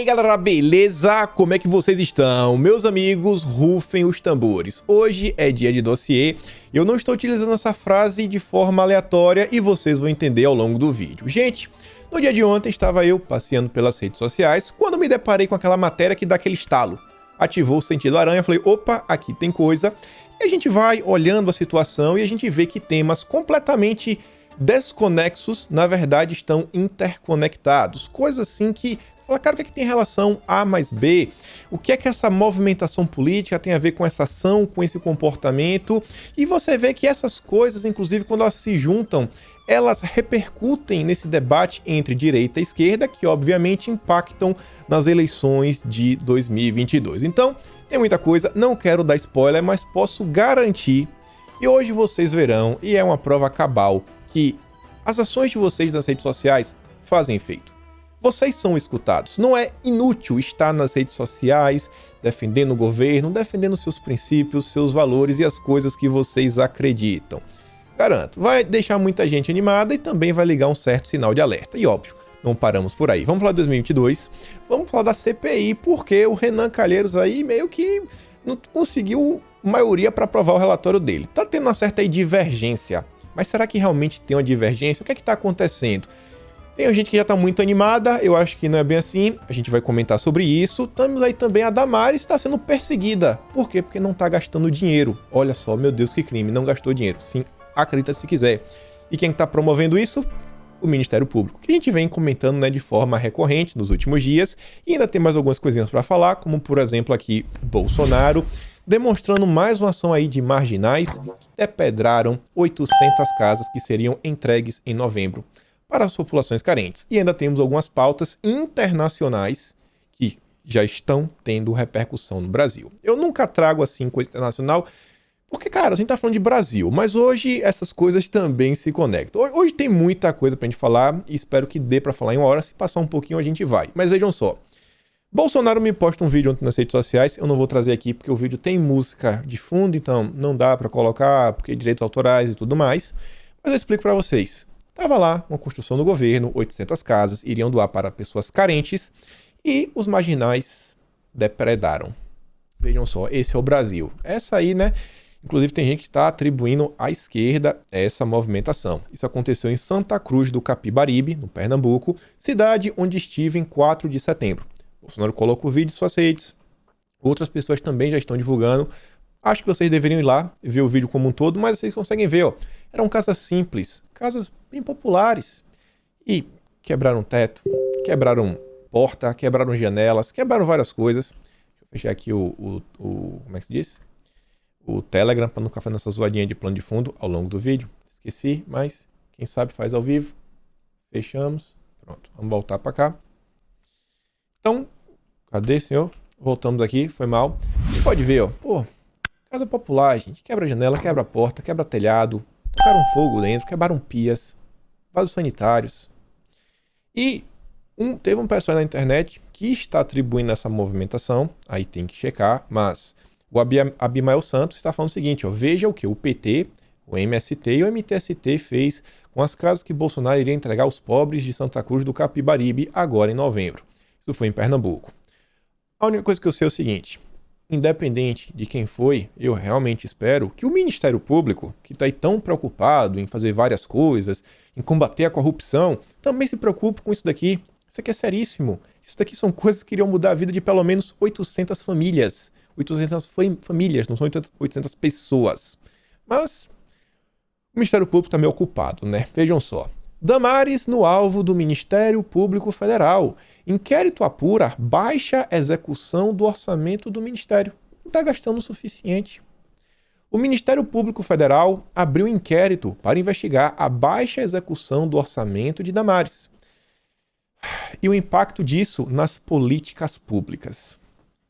aí galera, beleza? Como é que vocês estão? Meus amigos, rufem os tambores. Hoje é dia de dossiê. Eu não estou utilizando essa frase de forma aleatória e vocês vão entender ao longo do vídeo. Gente, no dia de ontem estava eu passeando pelas redes sociais quando me deparei com aquela matéria que dá aquele estalo. Ativou o sentido aranha, falei, opa, aqui tem coisa. E a gente vai olhando a situação e a gente vê que temas completamente desconexos, na verdade, estão interconectados. Coisas assim que fala, cara, o que é que tem relação A mais B? O que é que essa movimentação política tem a ver com essa ação, com esse comportamento? E você vê que essas coisas, inclusive, quando elas se juntam, elas repercutem nesse debate entre direita e esquerda, que obviamente impactam nas eleições de 2022. Então, tem muita coisa, não quero dar spoiler, mas posso garantir, e hoje vocês verão, e é uma prova cabal, que as ações de vocês nas redes sociais fazem efeito. Vocês são escutados. Não é inútil estar nas redes sociais defendendo o governo, defendendo seus princípios, seus valores e as coisas que vocês acreditam. Garanto, vai deixar muita gente animada e também vai ligar um certo sinal de alerta. E óbvio, não paramos por aí. Vamos falar de 2022, vamos falar da CPI, porque o Renan Calheiros aí meio que não conseguiu maioria para aprovar o relatório dele. Tá tendo uma certa divergência. Mas será que realmente tem uma divergência? O que é que está acontecendo? Tem gente que já está muito animada, eu acho que não é bem assim, a gente vai comentar sobre isso. Temos aí também a Damares está sendo perseguida. Por quê? Porque não está gastando dinheiro. Olha só, meu Deus, que crime, não gastou dinheiro. Sim, acredita se quiser. E quem está promovendo isso? O Ministério Público, que a gente vem comentando, né, de forma recorrente nos últimos dias. E ainda tem mais algumas coisinhas para falar, como por exemplo aqui Bolsonaro, demonstrando mais uma ação aí de marginais que depedraram 800 casas que seriam entregues em novembro para as populações carentes. E ainda temos algumas pautas internacionais que já estão tendo repercussão no Brasil. Eu nunca trago assim coisa internacional, porque, cara, a gente tá falando de Brasil, mas hoje essas coisas também se conectam. Hoje tem muita coisa pra gente falar e espero que dê pra falar em uma hora. Se passar um pouquinho a gente vai. Mas vejam só. Bolsonaro me posta um vídeo ontem nas redes sociais, eu não vou trazer aqui porque o vídeo tem música de fundo, então não dá pra colocar, porque direitos autorais e tudo mais. Mas eu explico pra vocês. Tava lá uma construção do governo, 800 casas iriam doar para pessoas carentes e os marginais depredaram. Vejam só, esse é o Brasil. Essa aí, né? Inclusive tem gente que está atribuindo à esquerda essa movimentação. Isso aconteceu em Santa Cruz do Capibaribe, no Pernambuco, cidade onde estive em 4 de setembro. Bolsonaro coloca o vídeo em suas redes, outras pessoas também já estão divulgando. Acho que vocês deveriam ir lá ver o vídeo como um todo, mas vocês conseguem ver, ó. Eram casas simples, casas bem populares. E quebraram teto, quebraram porta, quebraram janelas, quebraram várias coisas. Deixa eu fechar aqui como é que se diz? O Telegram, para não ficar fazendo essa zoadinha de plano de fundo ao longo do vídeo. Esqueci, mas quem sabe faz ao vivo. Fechamos. Pronto, vamos voltar para cá. Então, cadê, senhor? Voltamos aqui, foi mal. Você pode ver, ó. Pô, casa popular, gente. Quebra janela, quebra porta, quebra telhado. Tocaram fogo dentro, quebraram pias. Vasos sanitários. E teve um pessoal na internet que está atribuindo essa movimentação. Aí tem que checar, mas o Abimael Santos está falando o seguinte, ó. Veja o que o PT, o MST e o MTST fez com as casas que Bolsonaro iria entregar aos pobres de Santa Cruz do Capibaribe agora em novembro. Isso foi em Pernambuco. A única coisa que eu sei é o seguinte, independente de quem foi, eu realmente espero que o Ministério Público, que está aí tão preocupado em fazer várias coisas, em combater a corrupção, também se preocupe com isso daqui. Isso aqui é seríssimo. Isso daqui são coisas que iriam mudar a vida de pelo menos 800 famílias. 800 famílias, não são 800 pessoas. Mas o Ministério Público está meio ocupado, né? Vejam só. Damares no alvo do Ministério Público Federal. Inquérito apura baixa execução do orçamento do Ministério. Não está gastando o suficiente. O Ministério Público Federal abriu inquérito para investigar a baixa execução do orçamento de Damares. E o impacto disso nas políticas públicas.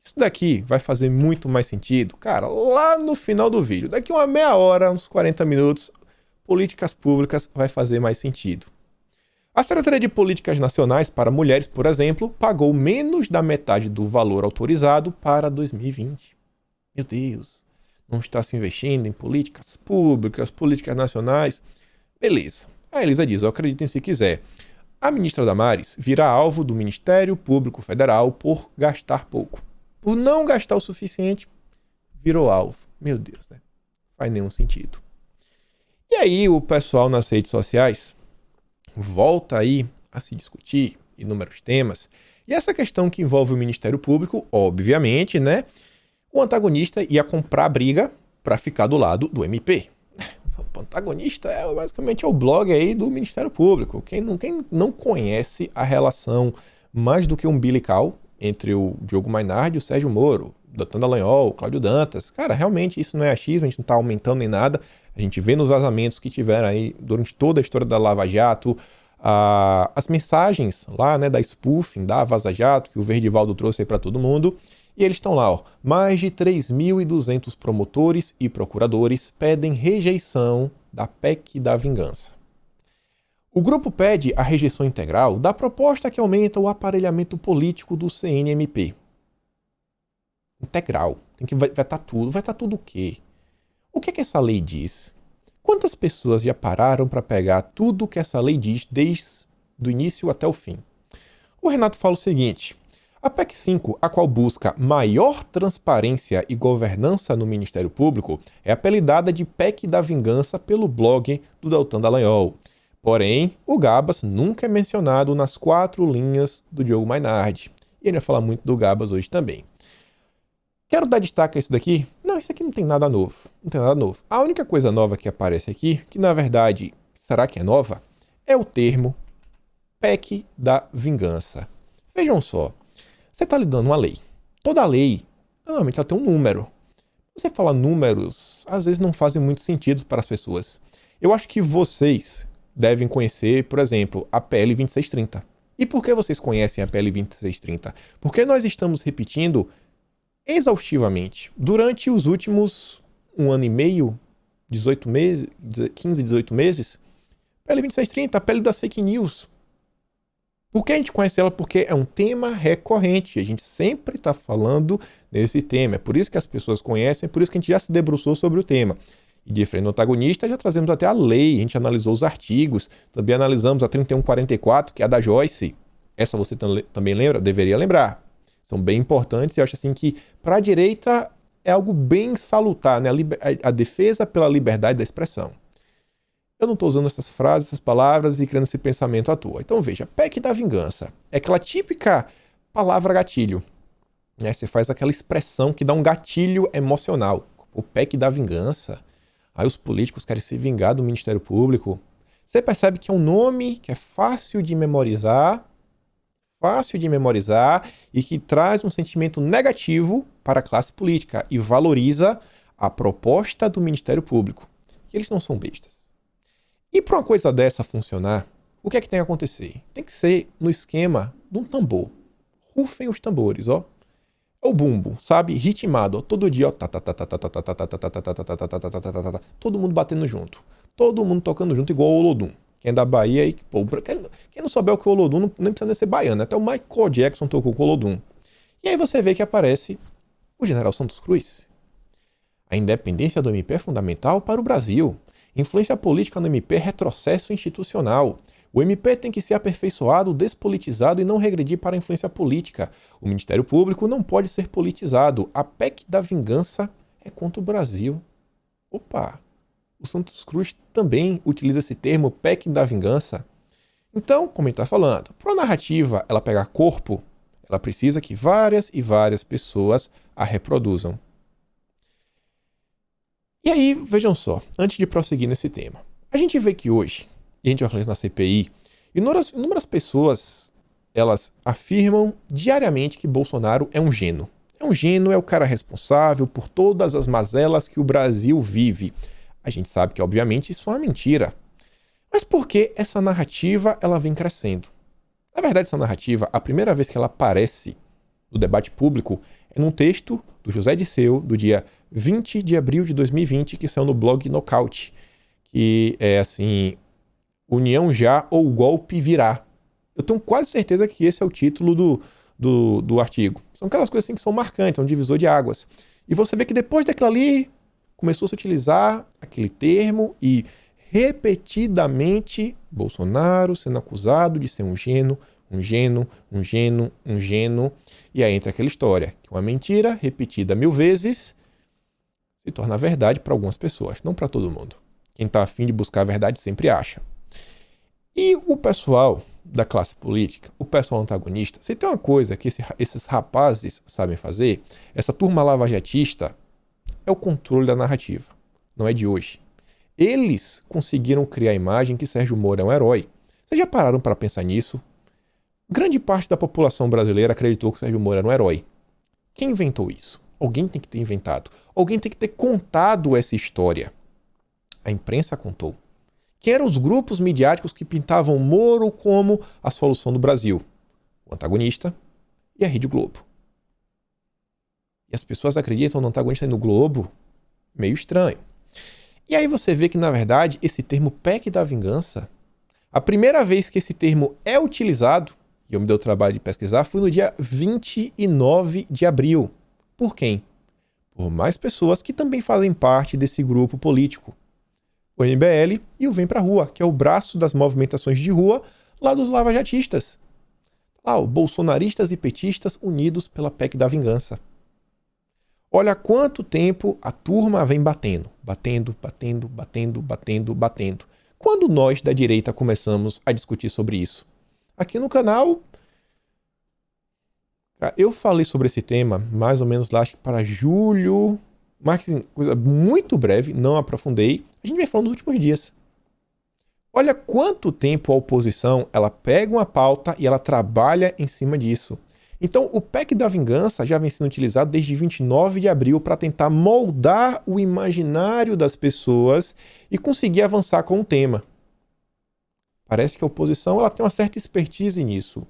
Isso daqui vai fazer muito mais sentido, cara, lá no final do vídeo. Daqui uma meia hora, uns 40 minutos, políticas públicas vai fazer mais sentido. A Secretaria de Políticas Nacionais para Mulheres, por exemplo, pagou menos da metade do valor autorizado para 2020. Meu Deus, não está se investindo em políticas públicas, políticas nacionais. Beleza. A Elisa diz, acreditem se quiser. A ministra Damares vira alvo do Ministério Público Federal por gastar pouco. Por não gastar o suficiente, virou alvo. Meu Deus, né? Faz nenhum sentido. E aí o pessoal nas redes sociais volta aí a se discutir inúmeros temas. E essa questão que envolve o Ministério Público, obviamente, né? O antagonista ia comprar briga para ficar do lado do MP. O antagonista basicamente é o blog aí do Ministério Público. Quem não conhece a relação mais do que umbilical entre o Diogo Mainardi e o Sérgio Moro, Doutor Dallagnol, Cláudio Dantas. Cara, realmente isso não é achismo, a gente não está aumentando nem nada. A gente vê nos vazamentos que tiveram aí durante toda a história da Lava Jato, as mensagens lá, né, da spoofing, da Vaza Jato, que o Verdivaldo trouxe aí para todo mundo. E eles estão lá, ó, mais de 3.200 promotores e procuradores pedem rejeição da PEC da vingança. O grupo pede a rejeição integral da proposta que aumenta o aparelhamento político do CNMP. Integral. Vai estar tudo. Vai estar tudo o quê? O que é que essa lei diz? Quantas pessoas já pararam para pegar tudo que essa lei diz desde o início até o fim? O Renato fala o seguinte: a PEC 5, a qual busca maior transparência e governança no Ministério Público, é apelidada de PEC da vingança pelo blog do Deltan Dallagnol. Porém, o Gabas nunca é mencionado nas 4 linhas do Diogo Mainardi. E ele vai falar muito do Gabas hoje também. Quero dar destaque a isso daqui? Não, isso aqui não tem nada novo. Não tem nada novo. A única coisa nova que aparece aqui, que na verdade, será que é nova? É o termo PEC da vingança. Vejam só. Você está lidando uma lei. Toda lei, normalmente ela tem um número. Você fala números, às vezes não fazem muito sentido para as pessoas. Eu acho que vocês devem conhecer, por exemplo, a PL 2630. E por que vocês conhecem a PL 2630? Porque nós estamos repetindo exaustivamente, durante os últimos 1 ano e meio, 18 meses, 15, 18 meses, PL 2630, a PL das fake news. Por que a gente conhece ela? Porque é um tema recorrente. A gente sempre está falando nesse tema. É por isso que as pessoas conhecem, é por isso que a gente já se debruçou sobre o tema. E diferente do antagonista, já trazemos até a lei, a gente analisou os artigos, também analisamos a 3144, que é a da Joyce. Essa você também lembra? Deveria lembrar. São bem importantes e eu acho assim que para a direita é algo bem salutar, né? A defesa pela liberdade da expressão. Eu não estou usando essas frases, essas palavras e criando esse pensamento à toa. Então veja, PEC da vingança é aquela típica palavra gatilho. Né? Você faz aquela expressão que dá um gatilho emocional. O PEC da vingança. Aí os políticos querem se vingar do Ministério Público. Você percebe que é um nome que é fácil de memorizar e que traz um sentimento negativo para a classe política e valoriza a proposta do Ministério Público. E eles não são bestas. E para uma coisa dessa funcionar, o que é que tem que acontecer? Tem que ser no esquema de um tambor. Rufem os tambores, ó. É o bumbo, sabe? Ritmado, ó. Todo dia, ó. Todo mundo batendo junto. Todo mundo tocando junto, igual o Olodum. Quem é da Bahia aí, pô, quem não souber o que é o Olodum, nem precisa ser baiano. Até o Michael Jackson tocou com o Olodum. E aí você vê que aparece o General Santos Cruz. A independência do MP é fundamental para o Brasil. Influência política no MP é retrocesso institucional. O MP tem que ser aperfeiçoado, despolitizado e não regredir para a influência política. O Ministério Público não pode ser politizado. A PEC da vingança é contra o Brasil. Opa! O Santos Cruz também utiliza esse termo, PEC da vingança. Então, como ele está falando, para a narrativa ela pegar corpo, ela precisa que várias e várias pessoas a reproduzam. E aí, vejam só, antes de prosseguir nesse tema, a gente vê que hoje, e a gente vai falar isso na CPI, inúmeras pessoas, elas afirmam diariamente que Bolsonaro é um gênio. É um gênio, é o cara responsável por todas as mazelas que o Brasil vive. A gente sabe que, obviamente, isso é uma mentira. Mas por que essa narrativa ela vem crescendo? Na verdade, essa narrativa, a primeira vez que ela aparece no debate público é num texto do José Dirceu, do dia 20 de abril de 2020, que saiu no blog Nocaute, que é assim, União já ou golpe virá. Eu tenho quase certeza que esse é o título do artigo. São aquelas coisas assim que são marcantes, é um divisor de águas. E você vê que depois daquilo ali, começou a se utilizar aquele termo e repetidamente Bolsonaro sendo acusado de ser um gênio, e aí entra aquela história, que uma mentira repetida 1000 vezes se torna verdade para algumas pessoas, não para todo mundo. Quem está afim de buscar a verdade sempre acha. E o pessoal da classe política, o pessoal antagonista, se tem uma coisa que esses rapazes sabem fazer, essa turma lavajatista, é o controle da narrativa. Não é de hoje. Eles conseguiram criar a imagem que Sérgio Moro é um herói. Vocês já pararam para pensar nisso? Grande parte da população brasileira acreditou que Sérgio Moro era um herói. Quem inventou isso? Alguém tem que ter inventado. Alguém tem que ter contado essa história. A imprensa contou. Quem eram os grupos midiáticos que pintavam Moro como a solução do Brasil? O antagonista e a Rede Globo. E as pessoas acreditam no antagonista e no Globo? Meio estranho. E aí você vê que, na verdade, esse termo PEC da vingança, a primeira vez que esse termo é utilizado, e eu me dei o trabalho de pesquisar, foi no dia 29 de abril. Por quem? Por mais pessoas que também fazem parte desse grupo político. O MBL e o Vem Pra Rua, que é o braço das movimentações de rua lá dos lavajatistas. Os bolsonaristas e petistas unidos pela PEC da vingança. Olha há quanto tempo a turma vem batendo. Quando nós da direita começamos a discutir sobre isso? Aqui no canal, eu falei sobre esse tema mais ou menos lá, acho que para julho, mas assim, coisa muito breve, não aprofundei. A gente vem falando nos últimos dias. Olha quanto tempo a oposição, ela pega uma pauta e ela trabalha em cima disso. Então, o PEC da vingança já vem sendo utilizado desde 29 de abril para tentar moldar o imaginário das pessoas e conseguir avançar com o tema. Parece que a oposição ela tem uma certa expertise nisso.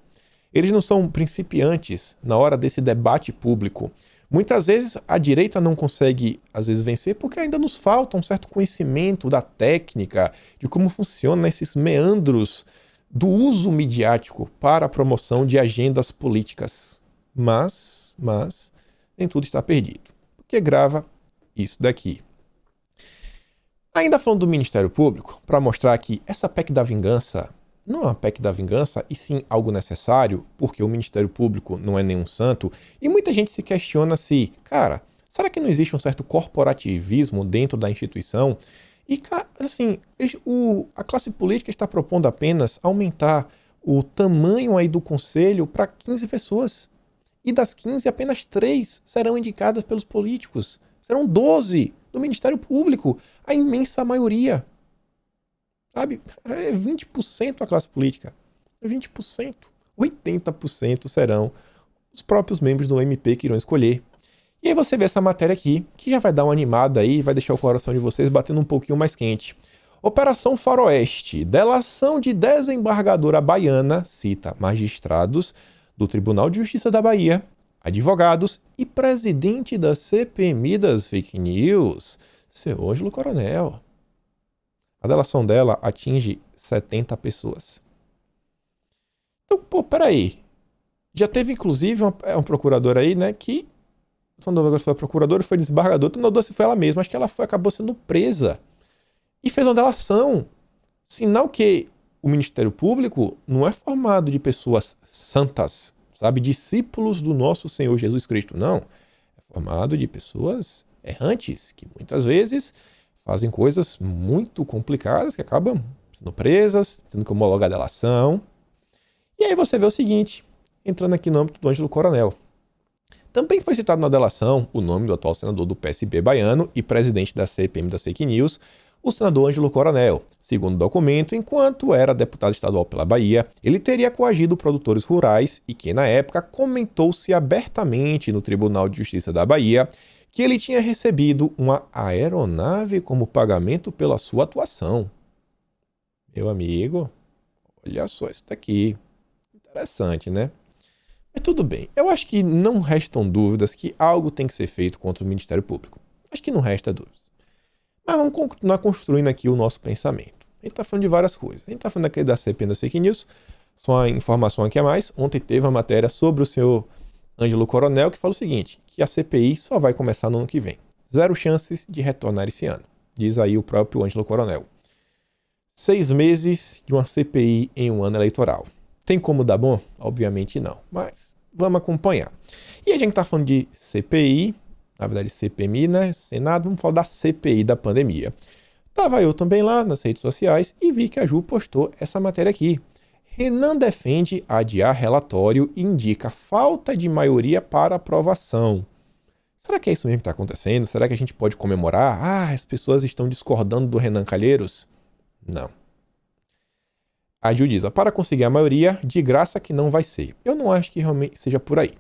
Eles não são principiantes na hora desse debate público. Muitas vezes a direita não consegue, às vezes, vencer porque ainda nos falta um certo conhecimento da técnica, de como funcionam esses meandros do uso midiático para a promoção de agendas políticas. Mas, nem tudo está perdido. Porque grava isso daqui. Ainda falando do Ministério Público, para mostrar que essa PEC da vingança não é uma PEC da vingança, e sim algo necessário, porque o Ministério Público não é nenhum santo, e muita gente se questiona se, será que não existe um certo corporativismo dentro da instituição? E, assim, a classe política está propondo apenas aumentar o tamanho aí do conselho para 15 pessoas. E das 15, apenas 3 serão indicadas pelos políticos. Serão 12 do Ministério Público, a imensa maioria. Sabe? É 20% a classe política. 20%. 80% serão os próprios membros do MP que irão escolher. E aí você vê essa matéria aqui, que já vai dar uma animada aí, vai deixar o coração de vocês batendo um pouquinho mais quente. Operação Faroeste. Delação de desembargadora baiana cita magistrados do Tribunal de Justiça da Bahia, advogados e presidente da CPMI das fake news, seu Ângelo Coronel. A delação dela atinge 70 pessoas. Então, peraí. Já teve, inclusive, um procurador aí, né, que não foi a procuradora, foi desembargador, não sei se foi ela mesma, acho que ela acabou sendo presa. E fez uma delação. Sinal que o Ministério Público não é formado de pessoas santas, sabe, discípulos do nosso Senhor Jesus Cristo, não. É formado de pessoas errantes, que muitas vezes fazem coisas muito complicadas, que acabam sendo presas, tendo que homologar a delação. E aí você vê o seguinte, entrando aqui no âmbito do Ângelo Coronel. Também foi citado na delação o nome do atual senador do PSB baiano e presidente da CPMI das fake news, o senador Ângelo Coronel. Segundo o documento, enquanto era deputado estadual pela Bahia, ele teria coagido produtores rurais e que, na época, comentou-se abertamente no Tribunal de Justiça da Bahia que ele tinha recebido uma aeronave como pagamento pela sua atuação. Meu amigo, olha só isso daqui. Interessante, né? Mas tudo bem, eu acho que não restam dúvidas que algo tem que ser feito contra o Ministério Público. Acho que não resta dúvidas. Mas vamos continuar construindo aqui o nosso pensamento. A gente está falando de várias coisas. A gente está falando aqui da CPI das fake news. Só uma informação aqui a mais. Ontem teve uma matéria sobre o senhor Ângelo Coronel que fala o seguinte, que a CPI só vai começar no ano que vem. 0 chances de retornar esse ano. Diz aí o próprio Ângelo Coronel. 6 meses de uma CPI em um ano eleitoral. Tem como dar bom? Obviamente não, mas vamos acompanhar. E a gente está falando de CPI, na verdade CPMI, né? Senado, vamos falar da CPI da pandemia. Estava eu também lá nas redes sociais e vi que a Ju postou essa matéria aqui. Renan defende adiar relatório e indica falta de maioria para aprovação. Será que é isso mesmo que está acontecendo? Será que a gente pode comemorar? Ah, as pessoas estão discordando do Renan Calheiros? Não. A Ju diz, para conseguir a maioria, de graça que não vai ser. Eu não acho que realmente seja por aí.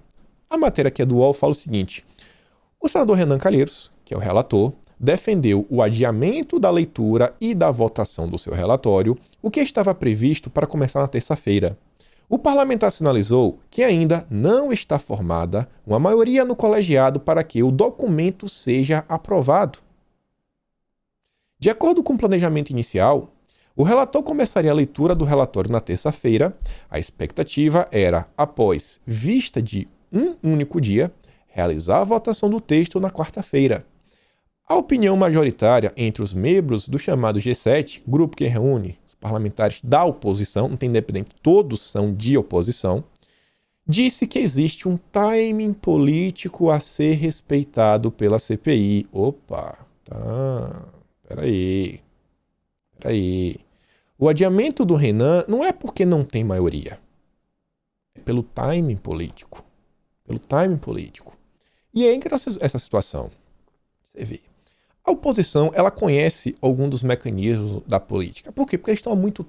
A matéria aqui é do UOL fala o seguinte. O senador Renan Calheiros, que é o relator, defendeu o adiamento da leitura e da votação do seu relatório, o que estava previsto para começar na terça-feira. O parlamentar sinalizou que ainda não está formada uma maioria no colegiado para que o documento seja aprovado. De acordo com o planejamento inicial, o relator começaria a leitura do relatório na terça-feira. A expectativa era, após vista de um único dia, realizar a votação do texto na quarta-feira. A opinião majoritária entre os membros do chamado G7, grupo que reúne os parlamentares da oposição, não tem independente, todos são de oposição, disse que existe um timing político a ser respeitado pela CPI. Opa, tá, peraí. O adiamento do Renan não é porque não tem maioria, é pelo timing político. E é engraçada essa situação. Você vê. A oposição, ela conhece algum dos mecanismos da política. Por quê? Porque eles estão há muito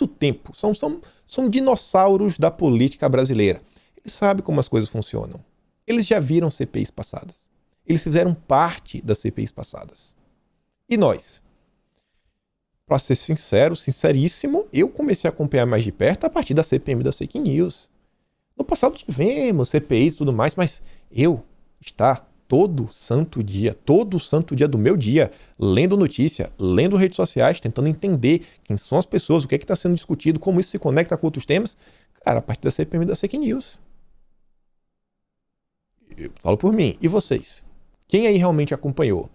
tempo. São dinossauros da política brasileira. Eles sabem como as coisas funcionam. Eles já viram CPIs passadas. Eles fizeram parte das CPIs passadas. E nós? Para ser sincero, sinceríssimo, eu comecei a acompanhar mais de perto a partir da CPMI das fake news. No passado tivemos CPIs e tudo mais, mas eu estar todo santo dia do meu dia, lendo notícia, lendo redes sociais, tentando entender quem são as pessoas, o que é que está sendo discutido, como isso se conecta com outros temas, cara, a partir da CPMI das fake news. Eu falo por mim. E vocês? Quem aí realmente acompanhou?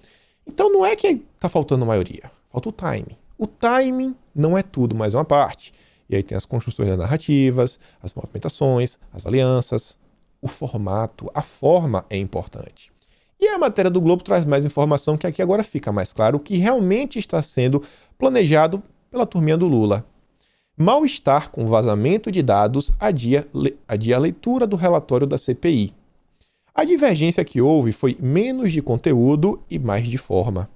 Então não é que está faltando maioria, falta o timing. O timing não é tudo, mas é uma parte. E aí tem as construções das narrativas, as movimentações, as alianças, o formato, a forma é importante. E a matéria do Globo traz mais informação que aqui agora fica mais claro o que realmente está sendo planejado pela turminha do Lula. Mal-estar com vazamento de dados adia a leitura do relatório da CPI. A divergência que houve foi menos de conteúdo e mais de forma.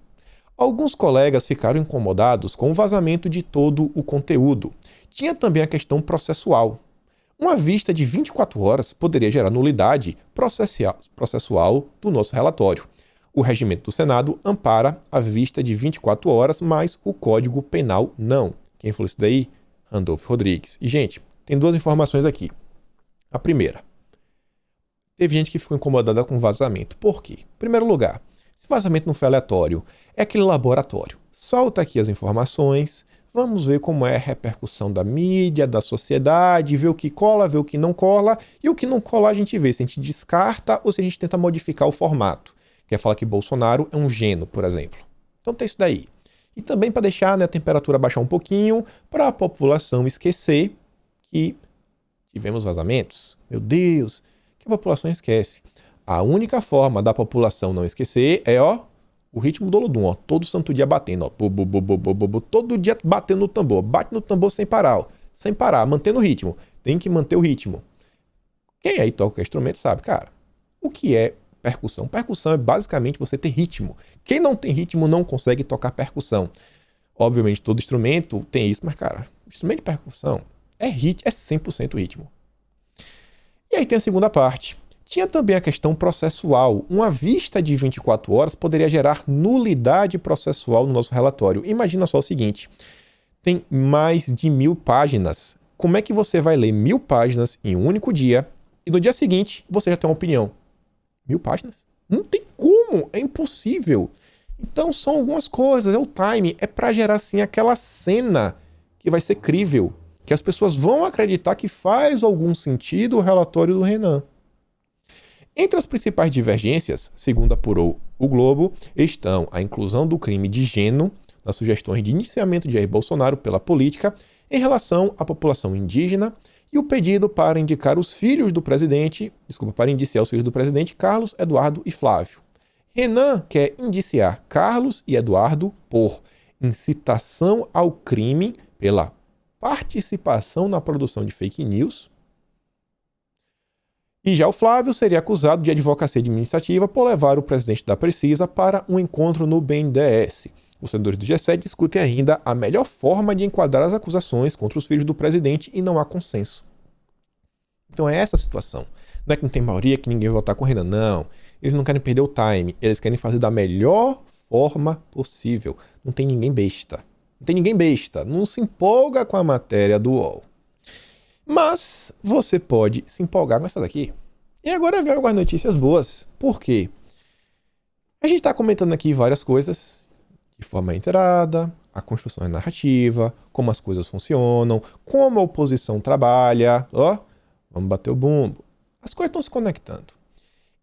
Alguns colegas ficaram incomodados com o vazamento de todo o conteúdo. Tinha também a questão processual. Uma vista de 24 horas poderia gerar nulidade processual do nosso relatório. O regimento do Senado ampara a vista de 24 horas, mas o Código Penal não. Quem falou isso daí? Randolfo Rodrigues. E, gente, tem duas informações aqui. A primeira, teve gente que ficou incomodada com vazamento. Por quê? Em primeiro lugar, se vazamento não foi aleatório, é aquele laboratório. Solta aqui as informações, vamos ver como é a repercussão da mídia, da sociedade, ver o que cola, ver o que não cola, e o que não cola a gente vê se a gente descarta ou se a gente tenta modificar o formato. Quer falar que Bolsonaro é um gênio, por exemplo. Então tem isso daí. E também para deixar, né, a temperatura baixar um pouquinho, para a população esquecer que tivemos vazamentos. Meu Deus, que a população esquece. A única forma da população não esquecer é, o ritmo do Olodum, todo santo dia batendo, todo dia batendo no tambor, bate no tambor sem parar, mantendo o ritmo, tem que manter o ritmo. Quem aí toca o instrumento sabe, cara, o que é percussão? Percussão é basicamente você ter ritmo. Quem não tem ritmo não consegue tocar percussão. Obviamente todo instrumento tem isso, mas cara, instrumento de percussão é 100% ritmo. E aí tem a segunda parte. Tinha também a questão processual. Uma vista de 24 horas poderia gerar nulidade processual no nosso relatório. Imagina só o seguinte, tem mais de 1000 páginas. Como é que você vai ler 1000 páginas em um único dia e no dia seguinte você já tem uma opinião? 1000 páginas? Não tem como, é impossível. Então são algumas coisas, é o time, é para gerar assim aquela cena que vai ser crível, que as pessoas vão acreditar que faz algum sentido o relatório do Renan. Entre as principais divergências, segundo apurou o Globo, estão a inclusão do crime de gênio nas sugestões de indiciamento de Jair Bolsonaro pela política em relação à população indígena e o pedido para indicar os filhos do presidente, para indiciar os filhos do presidente, Carlos, Eduardo e Flávio. Renan quer indiciar Carlos e Eduardo por incitação ao crime pela participação na produção de fake news. E já o Flávio seria acusado de advocacia administrativa por levar o presidente da Precisa para um encontro no BNDES. Os senadores do G7 discutem ainda a melhor forma de enquadrar as acusações contra os filhos do presidente e não há consenso. Então é essa a situação. Não é que não tem maioria, que ninguém vai votar com o Renan, não. Eles não querem perder o time, eles querem fazer da melhor forma possível. Não tem ninguém besta. Não tem ninguém besta. Não se empolga com a matéria do UOL. Mas você pode se empolgar com essa daqui. E agora vem algumas notícias boas. Por quê? A gente está comentando aqui várias coisas de forma inteirada, a construção da narrativa, como as coisas funcionam, como a oposição trabalha. Ó, vamos bater o bumbo. As coisas estão se conectando.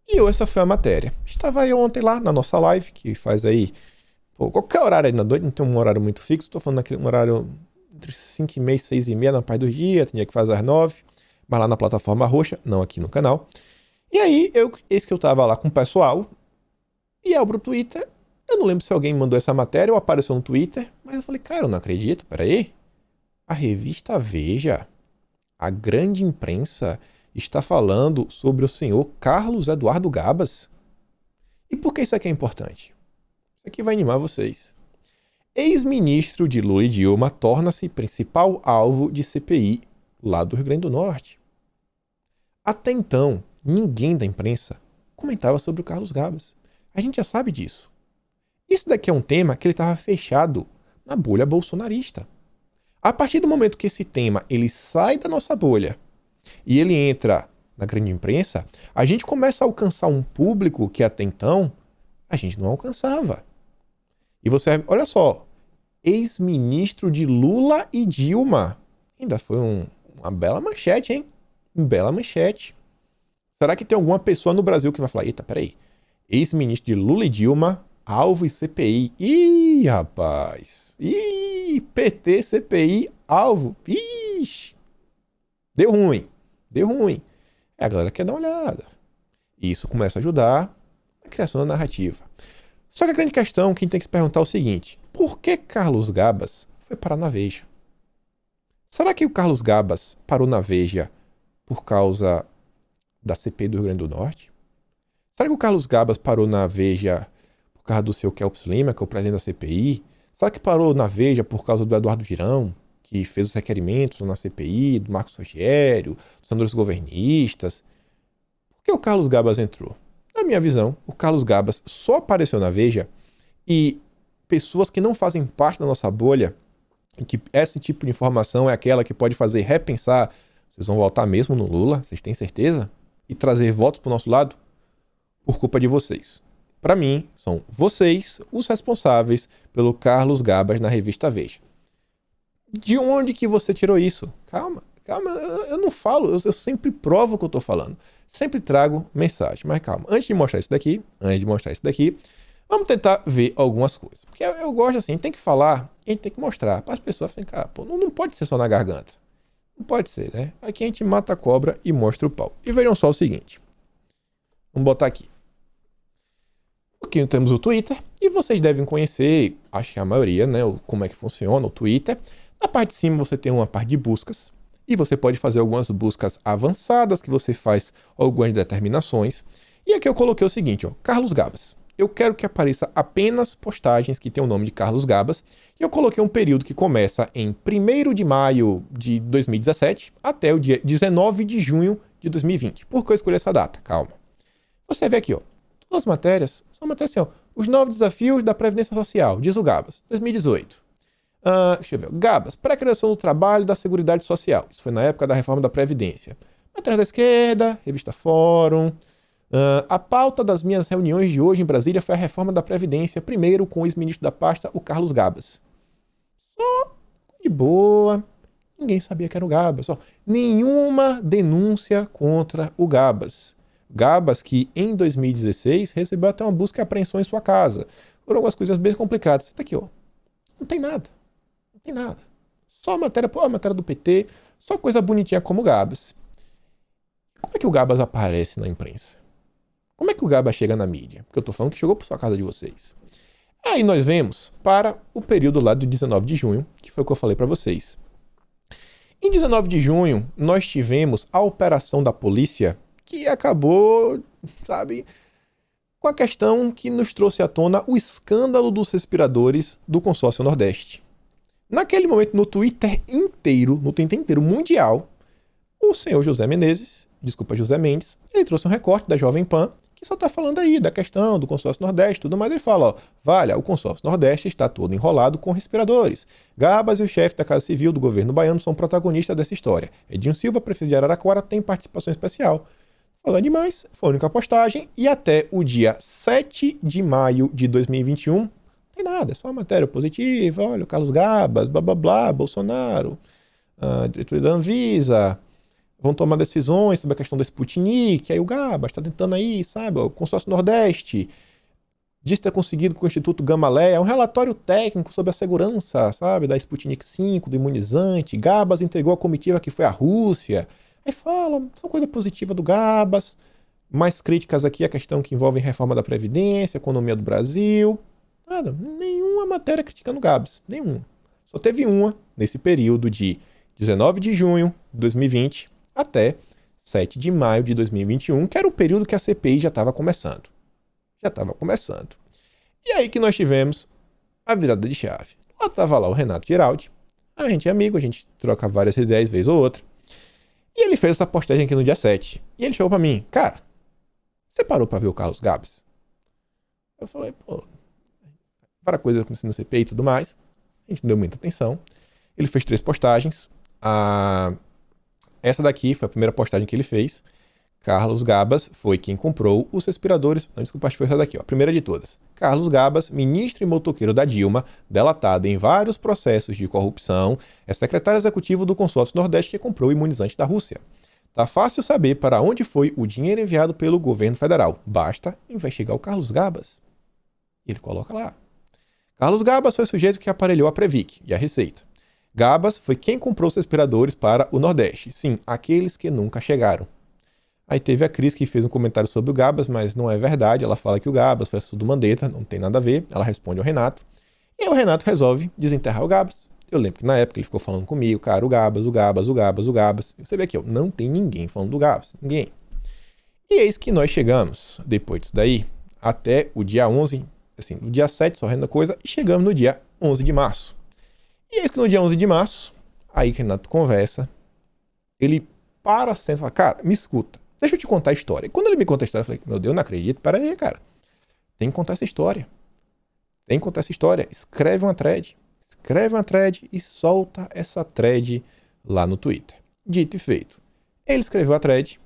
E essa foi a matéria. Estava aí ontem lá na nossa live, que faz aí qualquer horário aí na noite, não tem um horário muito fixo, estou falando aqui um horário entre 5h30 e 6h30 na paz do dia, tinha que fazer às 9h, mas lá na plataforma roxa, não aqui no canal. E aí, esse que eu tava lá com o pessoal, e abro o Twitter, eu não lembro se alguém mandou essa matéria ou apareceu no Twitter, mas eu falei, cara, eu não acredito, peraí. A revista Veja, a grande imprensa, está falando sobre o senhor Carlos Eduardo Gabas. E por que isso aqui é importante? Isso aqui vai animar vocês. Ex-ministro de Lula e Dilma torna-se principal alvo de CPI lá do Rio Grande do Norte. Até então, ninguém da imprensa comentava sobre o Carlos Gabas. A gente já sabe disso. Isso daqui é um tema que ele estava fechado na bolha bolsonarista. A partir do momento que esse tema ele sai da nossa bolha e ele entra na grande imprensa, a gente começa a alcançar um público que até então a gente não alcançava. E você, olha só, ex-ministro de Lula e Dilma. Ainda foi uma bela manchete, hein? Uma bela manchete. Será que tem alguma pessoa no Brasil que vai falar, eita, peraí, ex-ministro de Lula e Dilma, alvo e CPI. Ih, rapaz. Ih, PT, CPI, alvo. Ixi. Deu ruim. Deu ruim. A galera quer dar uma olhada. E isso começa a ajudar na criação da narrativa. Só que a grande questão que a gente tem que se perguntar é o seguinte: por que Carlos Gabas foi parar na Veja? Será que o Carlos Gabas parou na Veja por causa da CPI do Rio Grande do Norte? Será que o Carlos Gabas parou na Veja por causa do seu Kelps Lima, que é o presidente da CPI? Será que parou na Veja por causa do Eduardo Girão, que fez os requerimentos na CPI, do Marcos Rogério, dos senadores governistas? Por que o Carlos Gabas entrou? Na minha visão, o Carlos Gabas só apareceu na Veja e pessoas que não fazem parte da nossa bolha, e que esse tipo de informação é aquela que pode fazer repensar, vocês vão votar mesmo no Lula, vocês têm certeza? E trazer votos para o nosso lado? Por culpa de vocês. Para mim, são vocês os responsáveis pelo Carlos Gabas na revista Veja. De onde que você tirou isso? Calma, eu não falo, eu sempre provo o que eu estou falando. Sempre trago mensagem, mas calma. Antes de mostrar isso daqui, vamos tentar ver algumas coisas. Porque eu gosto assim, tem que falar, a gente tem que mostrar. Para as pessoas ficarem, pô, não pode ser só na garganta. Não pode ser, né? Aqui a gente mata a cobra e mostra o pau. E vejam só o seguinte. Vamos botar aqui. Aqui temos o Twitter, e vocês devem conhecer, acho que a maioria, né, como é que funciona o Twitter. Na parte de cima você tem uma parte de buscas, e você pode fazer algumas buscas avançadas, que você faz algumas determinações. E aqui eu coloquei o seguinte, ó, Carlos Gabas. Eu quero que apareça apenas postagens que tem o nome de Carlos Gabas, e eu coloquei um período que começa em 1º de maio de 2017 até o dia 19 de junho de 2020. Por que eu escolhi essa data? Calma. Você vê aqui, ó, todas as matérias são matérias assim, ó, os 9 desafios da Previdência Social, diz o Gabas, 2018. Deixa eu ver. Gabas, pré-criação do trabalho e da Seguridade Social. Isso foi na época da reforma da Previdência. Matéria da esquerda, revista Fórum. A pauta das minhas reuniões de hoje em Brasília foi a reforma da Previdência, primeiro com o ex-ministro da pasta, o Carlos Gabas. Só de boa. Ninguém sabia que era o Gabas. Só. Nenhuma denúncia contra o Gabas. Gabas que em 2016 recebeu até uma busca e apreensão em sua casa. Foram algumas coisas bem complicadas. Tá aqui, ó. Não tem nada. Não tem nada. Só a matéria do PT, só coisa bonitinha como o Gabas. Como é que o Gabas aparece na imprensa? Como é que o Gabas chega na mídia? Porque eu tô falando que chegou por sua casa de vocês. Aí nós vemos para o período lá do 19 de junho, que foi o que eu falei para vocês. Em 19 de junho, nós tivemos a operação da polícia que acabou, sabe, com a questão que nos trouxe à tona o escândalo dos respiradores do consórcio Nordeste. Naquele momento, no Twitter inteiro mundial, o senhor José Mendes, ele trouxe um recorte da Jovem Pan, que só está falando aí da questão do consórcio Nordeste e tudo mais. Ele fala, ó, o consórcio Nordeste está todo enrolado com respiradores. Gabas e o chefe da Casa Civil do governo baiano são protagonistas dessa história. Edinho Silva, prefeito de Araraquara, tem participação especial. Falando demais, foi a única postagem, e até o dia 7 de maio de 2021, não tem nada, é só uma matéria positiva, olha, o Carlos Gabas, blá blá blá, Bolsonaro, a diretoria da Anvisa, vão tomar decisões sobre a questão da Sputnik, aí o Gabas está tentando aí, sabe, o consórcio Nordeste, diz ter conseguido com o Instituto Gamaleya, um relatório técnico sobre a segurança, sabe, da Sputnik 5, do imunizante, Gabas entregou a comitiva que foi a Rússia. Aí falam, são coisa positiva do Gabas, mais críticas aqui a questão que envolve reforma da Previdência, economia do Brasil. Nada, nenhuma matéria criticando o Gabas, nenhuma. Só teve uma nesse período de 19 de junho de 2020 até 7 de maio de 2021, que era o período que a CPI já estava começando. E aí que nós tivemos a virada de chave. Lá estava lá o Renato Giraldi, a gente é amigo, a gente troca várias ideias vez ou outra. E ele fez essa postagem aqui no dia 7. E ele chegou pra mim, cara, você parou pra ver o Carlos Gabas? Eu falei, pô, para coisa acontecendo na CPI e tudo mais. A gente não deu muita atenção. Ele fez 3 postagens. Essa daqui foi a primeira postagem que ele fez. Carlos Gabas foi quem comprou os respiradores. Não, desculpa, acho que foi essa daqui, ó. A primeira de todas. Carlos Gabas, ministro e motoqueiro da Dilma, delatado em vários processos de corrupção, é secretário executivo do consórcio Nordeste que comprou o imunizante da Rússia. Tá fácil saber para onde foi o dinheiro enviado pelo governo federal. Basta investigar o Carlos Gabas. E ele coloca lá. Carlos Gabas foi o sujeito que aparelhou a Previc e a Receita. Gabas foi quem comprou os respiradores para o Nordeste. Sim, aqueles que nunca chegaram. Aí teve a Cris que fez um comentário sobre o Gabas, mas não é verdade. Ela fala que o Gabas foi assunto do Mandetta, não tem nada a ver. Ela responde ao Renato. E aí o Renato resolve desenterrar o Gabas. Eu lembro que na época ele ficou falando comigo, cara, o Gabas. E você vê aqui, ó, não tem ninguém falando do Gabas. Ninguém. E eis que nós chegamos, depois disso daí, até o dia 11, assim, no dia 7, só renda coisa, e chegamos no dia 11 de março. E eis que no dia 11 de março, aí que o Renato conversa, ele para, senta e fala, cara, me escuta. Deixa eu te contar a história. E quando ele me conta a história, eu falei, meu Deus, não acredito. Pera aí, cara. Tem que contar essa história. Escreve uma thread e solta essa thread lá no Twitter. Dito e feito. Ele escreveu a thread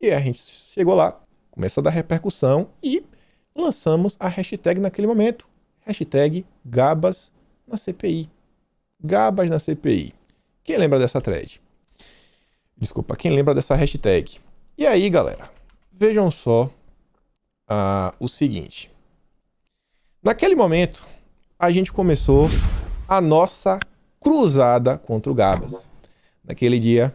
e a gente chegou lá, começa a dar repercussão e lançamos a hashtag naquele momento. Hashtag Gabas na CPI. Gabas na CPI. Quem lembra dessa thread? Desculpa, quem lembra dessa hashtag? E aí, galera, vejam só o seguinte. Naquele momento, a gente começou a nossa cruzada contra o Gabas. Naquele dia,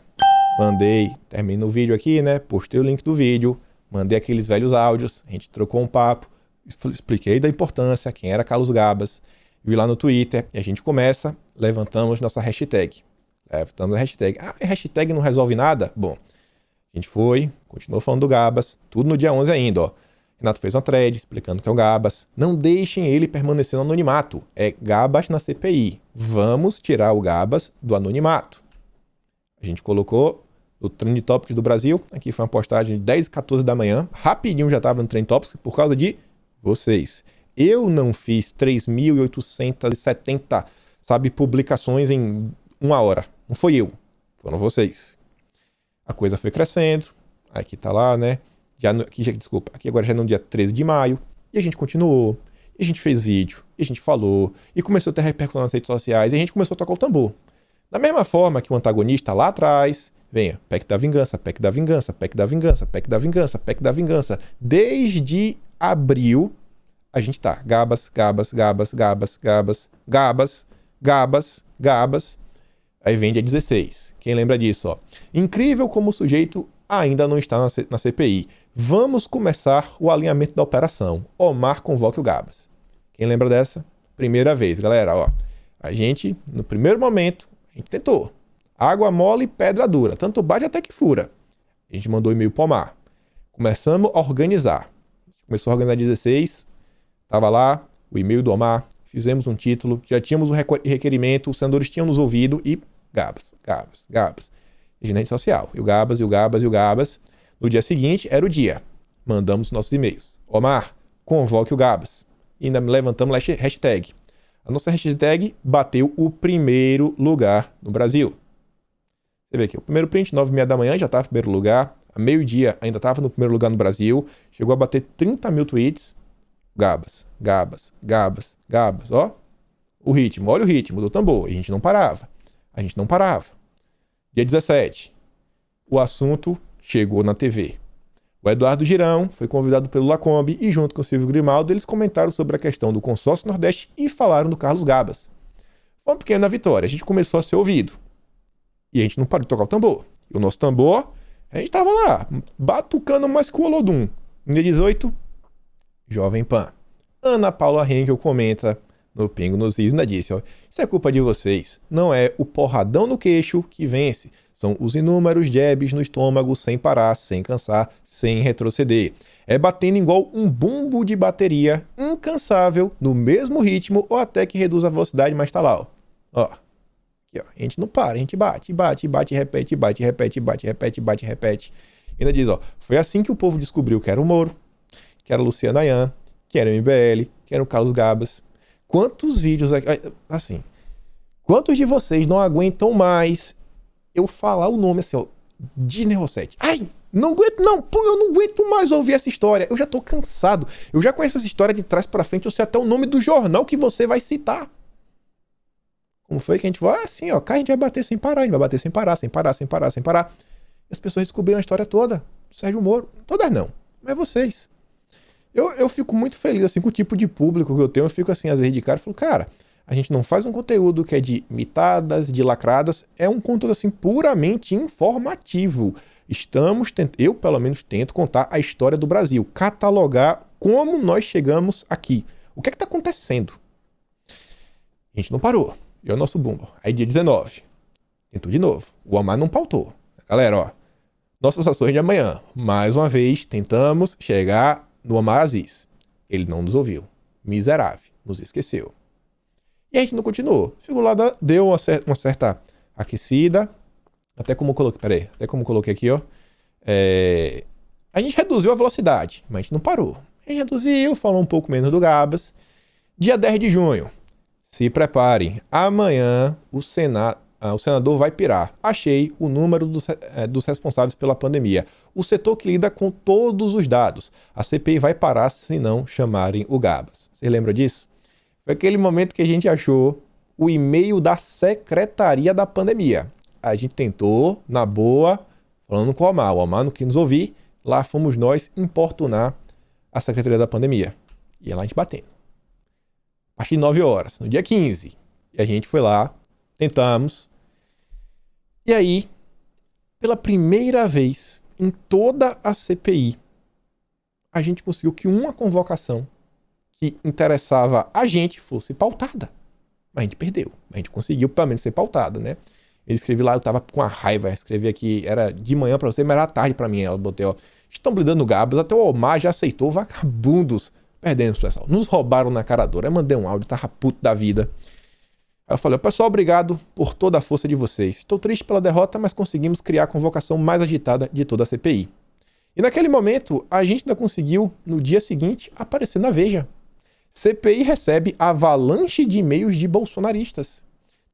terminei o vídeo aqui, né? Postei o link do vídeo, mandei aqueles velhos áudios, a gente trocou um papo, expliquei da importância, quem era Carlos Gabas, vi lá no Twitter, e a gente levantamos nossa hashtag. Levantamos a hashtag. Ah, a hashtag não resolve nada? Bom, a gente continuou falando do Gabas, tudo no dia 11 ainda, ó. Renato fez uma thread explicando que é o Gabas. Não deixem ele permanecer no anonimato. É Gabas na CPI. Vamos tirar o Gabas do anonimato. A gente colocou o Trend Topics do Brasil. Aqui foi uma postagem de 10 e 14 da manhã. Rapidinho já estava no Trend Topics por causa de vocês. Eu não fiz 3.870, publicações em 1 hora. Não foi eu. Foram vocês. A coisa foi crescendo. Aqui tá lá, né? Aqui agora já é no dia 13 de maio, e a gente continuou, e a gente fez vídeo, e a gente falou, e começou a ter repercussão nas redes sociais, e a gente começou a tocar o tambor. Da mesma forma que o antagonista lá atrás, venha, PEC da vingança, PEC da vingança, PEC da vingança, PEC da vingança, PEC da vingança. Desde abril, A gente tá Gabas, Gabas, Gabas, Gabas, Gabas, Gabas, Gabas, Gabas. Aí vem dia 16. Quem lembra disso, ó? Incrível como o sujeito ainda não está na CPI. Vamos começar o alinhamento da operação. Omar convoque o Gabas. Quem lembra dessa? Primeira vez, galera, ó. A gente, no primeiro momento, a gente tentou. Água mole, pedra dura. Tanto bate até que fura. A gente mandou e-mail pro Omar. Começamos a organizar. Começou a organizar 16. Tava lá, o e-mail do Omar. Fizemos um título. Já tínhamos o requerimento. Os senadores tinham nos ouvido e Gabas, Gabas, Gabas. E na rede social. E o Gabas, e o Gabas, e o Gabas. No dia seguinte, era o dia. Mandamos nossos e-mails. Omar, convoque o Gabas. E ainda levantamos a hashtag. A nossa hashtag bateu o primeiro lugar no Brasil. Você vê aqui, o primeiro print, 9h30 da manhã, já estava em primeiro lugar. A meio-dia ainda estava no primeiro lugar no Brasil. Chegou a bater 30 mil tweets. Gabas, Gabas, Gabas, Gabas. Ó, o ritmo, olha o ritmo do tambor. E a gente não parava. A gente não parava. Dia 17, o assunto chegou na TV. O Eduardo Girão foi convidado pelo Lacombe e, junto com o Silvio Grimaldo, eles comentaram sobre a questão do consórcio Nordeste e falaram do Carlos Gabas. Foi uma pequena vitória. A gente começou a ser ouvido. E a gente não parou de tocar o tambor. E o nosso tambor, a gente tava lá, batucando mais que o Olodum. No dia 18, Jovem Pan. Ana Paula Henkel comenta no Pingo nos Is, ainda disse, ó, isso é culpa de vocês. Não é o porradão no queixo que vence. São os inúmeros jabs no estômago sem parar, sem cansar, sem retroceder. É batendo igual um bumbo de bateria, incansável, no mesmo ritmo ou até que reduz a velocidade, mas tá lá, ó. Ó. Aqui, ó. A gente não para, a gente bate, bate, bate, repete, bate, repete, bate, repete, bate, repete. E ainda diz, ó, foi assim que o povo descobriu que era o Moro, que era a Luciana Ayan, que era o MBL, que era o Carlos Gabas. Quantos vídeos, assim, quantos de vocês não aguentam mais eu falar o nome assim, ó, Disney Rossetti? Ai, não aguento não, pô, eu não aguento mais ouvir essa história, eu já tô cansado, eu já conheço essa história de trás pra frente, eu sei até o nome do jornal que você vai citar. Como foi que a gente vai assim, ó, cá a gente vai bater sem parar, a gente vai bater sem parar, sem parar, sem parar, sem parar. E as pessoas descobriram a história toda, Sérgio Moro, todas não, mas vocês. Eu fico muito feliz assim com o tipo de público que eu tenho. Eu fico assim, às vezes de cara, e falo, cara, a gente não faz um conteúdo que é de mitadas, de lacradas, é um conteúdo assim puramente informativo. Eu pelo menos tento contar a história do Brasil, catalogar como nós chegamos aqui. O que é que tá acontecendo? A gente não parou. E é o nosso bumbo. Aí dia 19, tentou de novo. O Omar não pautou. Galera, ó, nossas ações de amanhã. Mais uma vez, tentamos chegar no Omar Aziz. Ele não nos ouviu. Miserável. Nos esqueceu. E a gente não continuou. Ficou lá, deu uma certa aquecida. Até como eu coloquei aqui, ó. A gente reduziu a velocidade, mas a gente não parou. A gente reduziu, falou um pouco menos do Gabas. Dia 10 de junho. Se preparem. Amanhã o senador vai pirar. Achei o número dos responsáveis pela pandemia. O setor que lida com todos os dados. A CPI vai parar se não chamarem o Gabas. Você lembra disso? Foi aquele momento que a gente achou o e-mail da Secretaria da Pandemia. A gente tentou, na boa, falando com o Omar não quis nos ouvir. Lá fomos nós importunar a Secretaria da Pandemia. E lá a gente batendo. A partir de 9 horas, no dia 15. E a gente foi lá, tentamos. E aí, pela primeira vez em toda a CPI, a gente conseguiu que uma convocação que interessava a gente fosse pautada. Mas a gente perdeu. A gente conseguiu pelo menos ser pautada, né? Ele escreveu lá, eu tava com uma raiva, escrevi aqui, era de manhã pra você, mas era tarde pra mim. Ela botei, ó, estão blindando o Gabas, até o Omar já aceitou, vagabundos. Perdemos, pessoal. Nos roubaram na cara dura. Eu mandei um áudio, tava puto da vida. Aí eu falei, pessoal, obrigado por toda a força de vocês. Estou triste pela derrota, mas conseguimos criar a convocação mais agitada de toda a CPI. E naquele momento, a gente ainda conseguiu, no dia seguinte, aparecer na Veja. CPI recebe avalanche de e-mails de bolsonaristas.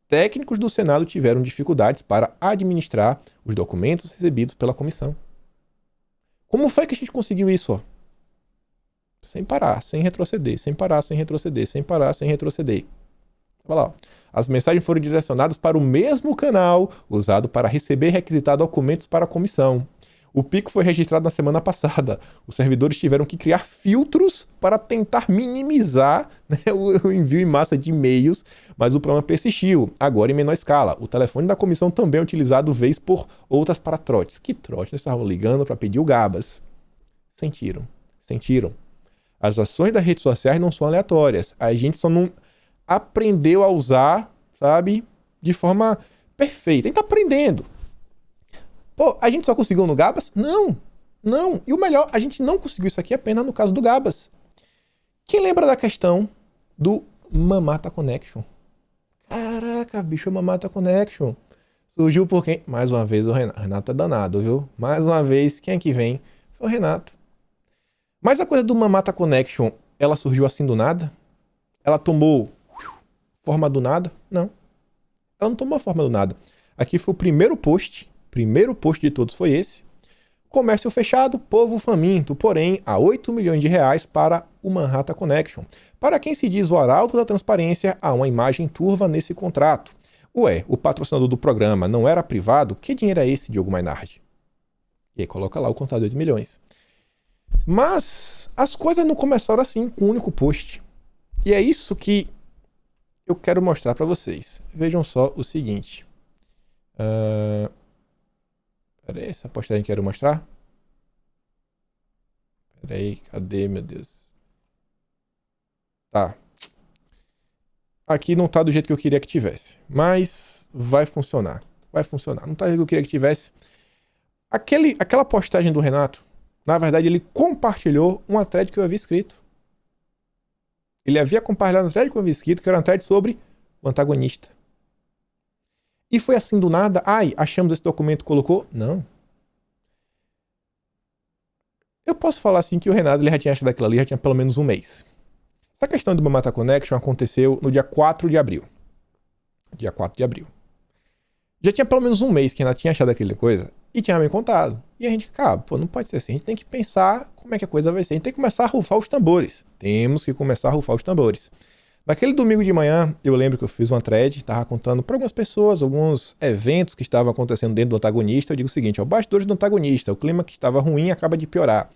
Técnicos do Senado tiveram dificuldades para administrar os documentos recebidos pela comissão. Como foi que a gente conseguiu isso? Ó? Sem parar, sem retroceder, sem parar, sem retroceder, sem parar, sem retroceder. Olha lá. As mensagens foram direcionadas para o mesmo canal usado para receber e requisitar documentos para a comissão. O pico foi registrado na semana passada. Os servidores tiveram que criar filtros para tentar minimizar, né, o envio em massa de e-mails, mas o problema persistiu, agora em menor escala. O telefone da comissão também é utilizado vez por outras para trotes. Que trote? Nós estavam ligando para pedir o Gabas. Sentiram? Sentiram? As ações das redes sociais não são aleatórias. A gente só não aprendeu a usar, sabe, de forma perfeita. A gente tá aprendendo. Pô, a gente só conseguiu no Gabas? Não, não. E o melhor, a gente não conseguiu isso aqui apenas no caso do Gabas. Quem lembra da questão do Mamata Connection? Caraca, bicho, Mamata Connection. Surgiu por quem? Mais uma vez o Renato. Renato é danado, viu? Mais uma vez, quem é que vem? Foi o Renato. Mas a coisa do Mamata Connection, ela surgiu assim do nada? Ela tomou forma do nada? Não. Ela não tomou forma do nada. Aqui foi o primeiro post de todos foi esse. Comércio fechado, povo faminto, porém, há 8 milhões de reais para o Manhattan Connection. Para quem se diz o arauto da transparência, há uma imagem turva nesse contrato. Ué, o patrocinador do programa não era privado? Que dinheiro é esse, Diogo Mainardi? E aí coloca lá o contrato de 8 milhões. Mas as coisas não começaram assim, com um único post. E é isso que eu quero mostrar para vocês. Vejam só o seguinte. Peraí, essa postagem que eu quero mostrar. Peraí, cadê, meu Deus? Tá. Aqui não tá do jeito que eu queria que tivesse. Mas vai funcionar. Vai funcionar. Não tá do jeito que eu queria que tivesse. Aquela postagem do Renato, na verdade, ele compartilhou uma thread que eu havia escrito. Ele havia compartilhado uma thread que eu havia escrito, que era uma thread sobre o antagonista. E foi assim do nada. Ai, achamos esse documento, colocou? Não. Eu posso falar assim que o Renato ele já tinha achado aquilo ali, já tinha pelo menos um mês. Essa questão do Mamata Connection aconteceu no dia 4 de abril. Dia 4 de abril. Já tinha pelo menos um mês que o Renato tinha achado aquela coisa e tinha me contado. E a gente, cara, pô, não pode ser assim. A gente tem que pensar como é que a coisa vai ser. A gente tem que começar a rufar os tambores. Temos que começar a rufar os tambores. Naquele domingo de manhã, eu lembro que eu fiz uma thread, estava contando para algumas pessoas, alguns eventos que estavam acontecendo dentro do antagonista. Eu digo o seguinte, ó, bastidores do antagonista, o clima que estava ruim acaba de piorar.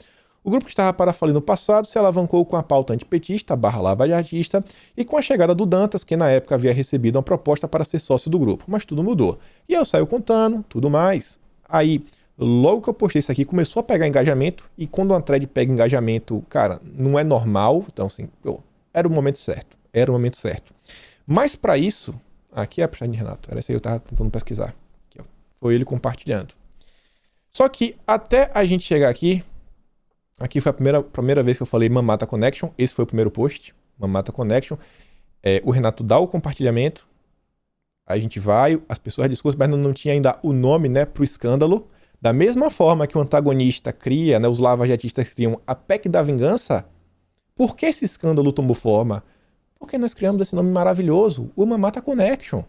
O grupo que estava para falir no passado se alavancou com a pauta antipetista, lavajatista, e com a chegada do Dantas, que na época havia recebido uma proposta para ser sócio do grupo. Mas tudo mudou. E eu saio contando, tudo mais. Aí, logo que eu postei isso aqui, começou a pegar engajamento, e quando uma thread pega engajamento, cara, não é normal. Então, assim, era o momento certo. Era o momento certo. Mas para isso, aqui é a postagem de Renato. Era isso aí que eu estava tentando pesquisar. Aqui, ó. Foi ele compartilhando. Só que até a gente chegar aqui foi a primeira vez que eu falei Mamata Connection. Esse foi o primeiro post, Mamata Connection. O Renato dá o compartilhamento. A gente vai, as pessoas discutem, mas não tinha ainda o nome, né, pro escândalo. Da mesma forma que o antagonista cria, né, os lavajatistas criam a PEC da vingança, por que esse escândalo tomou forma? Porque nós criamos esse nome maravilhoso, o Mamata Connection.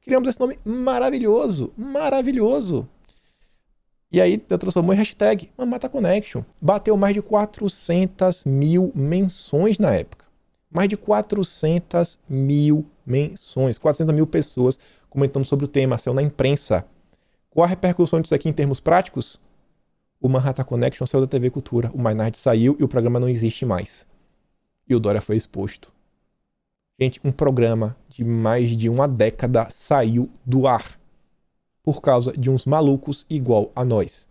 Criamos esse nome maravilhoso, maravilhoso. E aí transformou em hashtag Mamata Connection. Bateu mais de 400 mil menções na época. Mais de 400 mil menções. 400 mil pessoas comentando sobre o tema, saiu na imprensa. Qual a repercussão disso aqui em termos práticos? O Manhattan Connection saiu da TV Cultura. O Mainardi saiu e o programa não existe mais. E o Dória foi exposto. Gente, um programa de mais de uma década saiu do ar por causa de uns malucos igual a nós,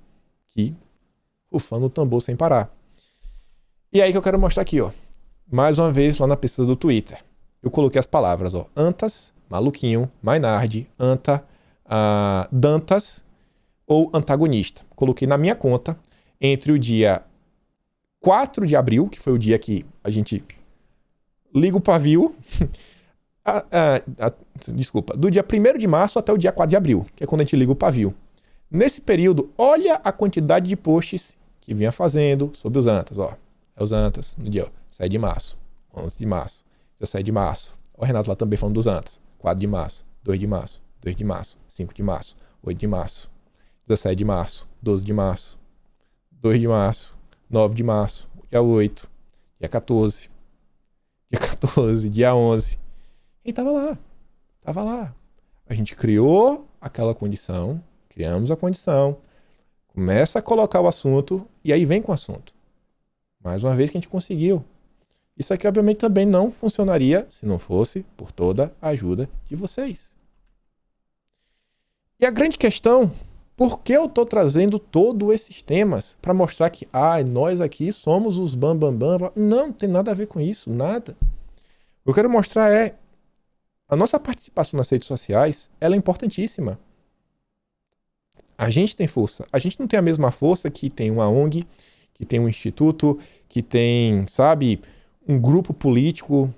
que rufando o tambor sem parar. E aí que eu quero mostrar aqui, ó. Mais uma vez lá na pesquisa do Twitter. Eu coloquei as palavras, ó. Antas, maluquinho, Mainardi, anta, Dantas ou antagonista. Coloquei na minha conta entre o dia 4 de abril, que foi o dia que a gente liga o pavio, desculpa, do dia 1º de março até o dia 4 de abril, que é quando a gente liga o pavio. Nesse período, olha a quantidade de posts que vinha fazendo sobre os Antas, ó. É os Antas, no dia, ó, 7 de março, 11 de março, 17 de março. O Renato lá também falando dos Antas. 4 de março, 2 de março, 2 de março, 5 de março, 8 de março, 17 de março, 12 de março, 2 de março, 9 de março, dia 8, dia 14, dia 11. E tava lá. A gente criou aquela condição, criamos a condição, Começa a colocar o assunto e aí vem com o assunto. Mais uma vez que a gente conseguiu. Isso aqui, obviamente, também não funcionaria se não fosse por toda a ajuda de vocês. E a grande questão, por que eu estou trazendo todos esses temas para mostrar que nós aqui somos os bambambam? Não tem nada a ver com isso, nada. O que eu quero mostrar é a nossa participação nas redes sociais, ela é importantíssima. A gente tem força. A gente não tem a mesma força que tem uma ONG, que tem um instituto, que tem, sabe, um grupo político,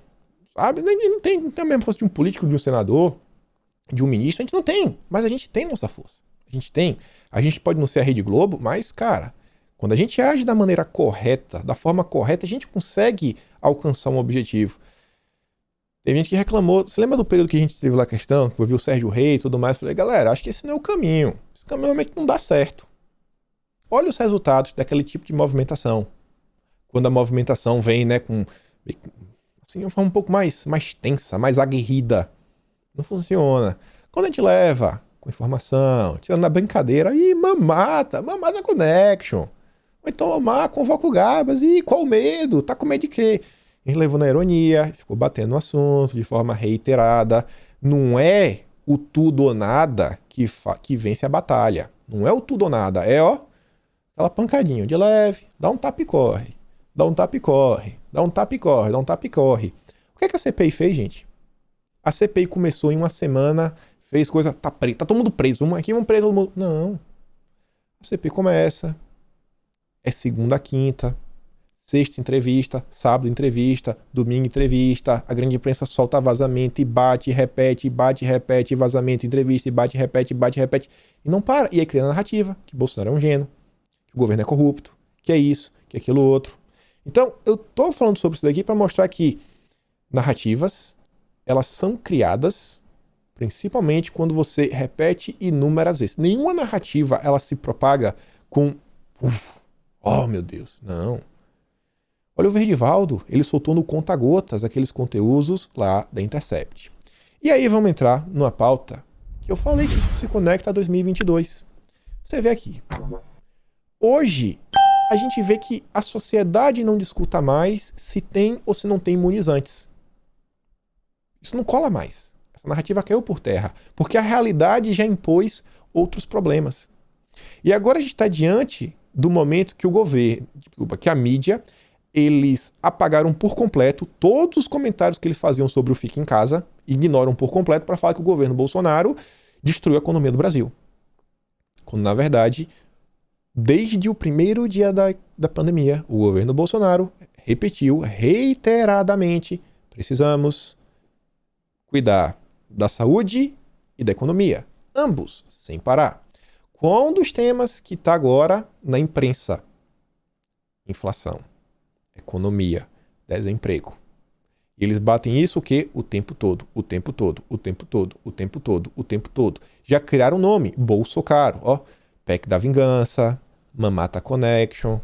sabe? Não tem a mesma força de um político, de um senador, de um ministro. A gente não tem, mas a gente tem nossa força. A gente tem. A gente pode não ser a Rede Globo, mas, cara, quando a gente age da maneira correta, da forma correta, a gente consegue alcançar um objetivo. Tem gente que reclamou. Você lembra do período que a gente teve lá a questão, que eu vi o Sérgio Reis e tudo mais? Eu falei, galera, acho que esse não é o caminho. Esse caminho realmente não dá certo. Olha os resultados daquele tipo de movimentação. Quando a movimentação vem, né, com assim, uma forma um pouco mais tensa, mais aguerrida. Não funciona. Quando a gente leva com informação, tirando a brincadeira, mamata connection. Ou então, convoca o Gabas, qual o medo? Tá com medo de quê? A gente levou na ironia, ficou batendo no assunto de forma reiterada. Não é o tudo ou nada que vence a batalha. Não é o tudo ou nada, é aquela pancadinha de leve, dá um tapa e corre. Dá um tapa e corre. Dá um tapa e corre, dá um tapa e corre. O que é que a CPI fez, gente? A CPI começou em uma semana, fez coisa, tá preso, tá todo mundo preso, vamos preso todo mundo. Não. A CPI começa, é segunda a quinta, sexta entrevista, sábado entrevista, domingo entrevista, a grande imprensa solta vazamento e bate, repete, vazamento, entrevista e bate, repete, e não para. E aí cria a narrativa, que Bolsonaro é um gênio, que o governo é corrupto, que é isso, que é aquilo outro. Então, eu tô falando sobre isso daqui para mostrar que narrativas, elas são criadas principalmente quando você repete inúmeras vezes. Nenhuma narrativa, ela se propaga com oh meu Deus, não. Olha o Verdivaldo, ele soltou no conta-gotas aqueles conteúdos lá da Intercept. E aí vamos entrar numa pauta que eu falei que isso se conecta a 2022. Você vê aqui. Hoje, a gente vê que a sociedade não discuta mais se tem ou se não tem imunizantes. Isso não cola mais. Essa narrativa caiu por terra, porque a realidade já impôs outros problemas. E agora a gente está diante do momento que o governo, que a mídia, eles apagaram por completo todos os comentários que eles faziam sobre o Fique em Casa, ignoram por completo para falar que o governo Bolsonaro destruiu a economia do Brasil. Quando, na verdade, desde o primeiro dia da pandemia, o governo Bolsonaro repetiu reiteradamente: precisamos cuidar da saúde e da economia, ambos, sem parar. Qual um dos temas que está agora na imprensa? Inflação, economia, desemprego. E eles batem isso o quê? O tempo todo, o tempo todo, o tempo todo, o tempo todo, o tempo todo. Já criaram o nome, Bolsocaro, PEC da vingança, Mamata Connection,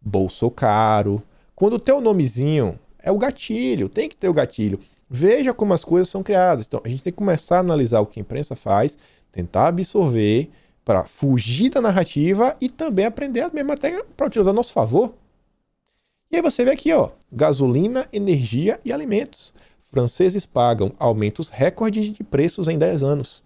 Bolsocaro. Quando tem o nomezinho, é o gatilho, tem que ter o gatilho. Veja como as coisas são criadas. Então, a gente tem que começar a analisar o que a imprensa faz, tentar absorver para fugir da narrativa e também aprender a mesma técnica para utilizar a nosso favor. E aí você vê aqui, gasolina, energia e alimentos. Franceses pagam aumentos recordes de preços em 10 anos.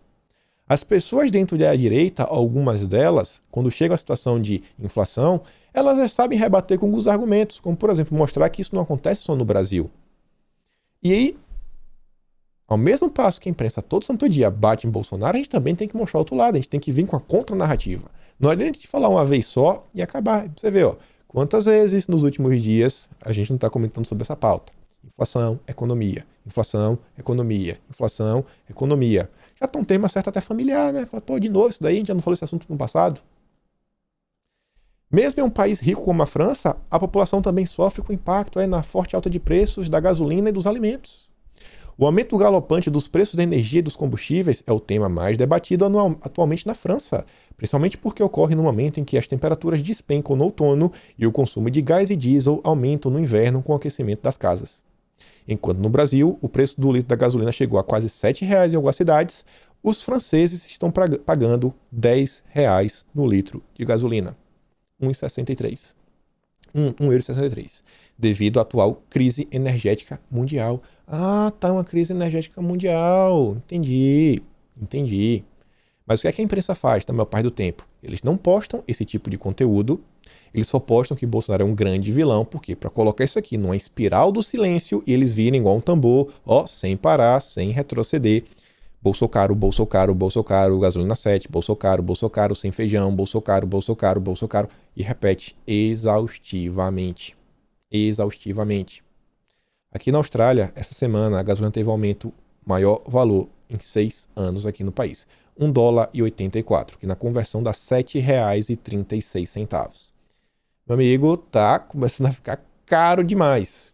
As pessoas dentro da direita, algumas delas, quando chega a situação de inflação, elas já sabem rebater com alguns argumentos, como, por exemplo, mostrar que isso não acontece só no Brasil. E aí, ao mesmo passo que a imprensa todo santo dia bate em Bolsonaro, a gente também tem que mostrar o outro lado, a gente tem que vir com a contranarrativa. Não adianta a gente falar uma vez só e acabar. Você vê, quantas vezes nos últimos dias a gente não está comentando sobre essa pauta. Inflação, economia. Inflação, economia. Inflação, economia. Já tá um tema certo até familiar, né? Fala, de novo isso daí, a gente já não falou esse assunto no passado. Mesmo em um país rico como a França, a população também sofre com impacto na forte alta de preços da gasolina e dos alimentos. O aumento galopante dos preços da energia e dos combustíveis é o tema mais debatido atualmente na França, principalmente porque ocorre no momento em que as temperaturas despencam no outono e o consumo de gás e diesel aumenta no inverno com o aquecimento das casas. Enquanto no Brasil, o preço do litro da gasolina chegou a quase R$ 7 em algumas cidades, Os franceses estão pagando R$ 10 no litro de gasolina. 1,63. 1,63 €, devido à atual crise energética mundial. Ah, tá uma crise energética mundial. Entendi. Mas o que é que a imprensa faz na maior parte do tempo? Eles não postam esse tipo de conteúdo, eles só postam que Bolsonaro é um grande vilão, porque para colocar isso aqui numa espiral do silêncio e eles virem igual um tambor, ó, sem parar, sem retroceder. Bolsonaro, gasolina 7, Bolsonaro, sem feijão, Bolsonaro, e repete exaustivamente. Aqui na Austrália, essa semana, a gasolina teve um aumento maior valor em 6 anos aqui no país. $1,84, que na conversão dá R$ 7,36. Meu amigo, tá começando a ficar caro demais.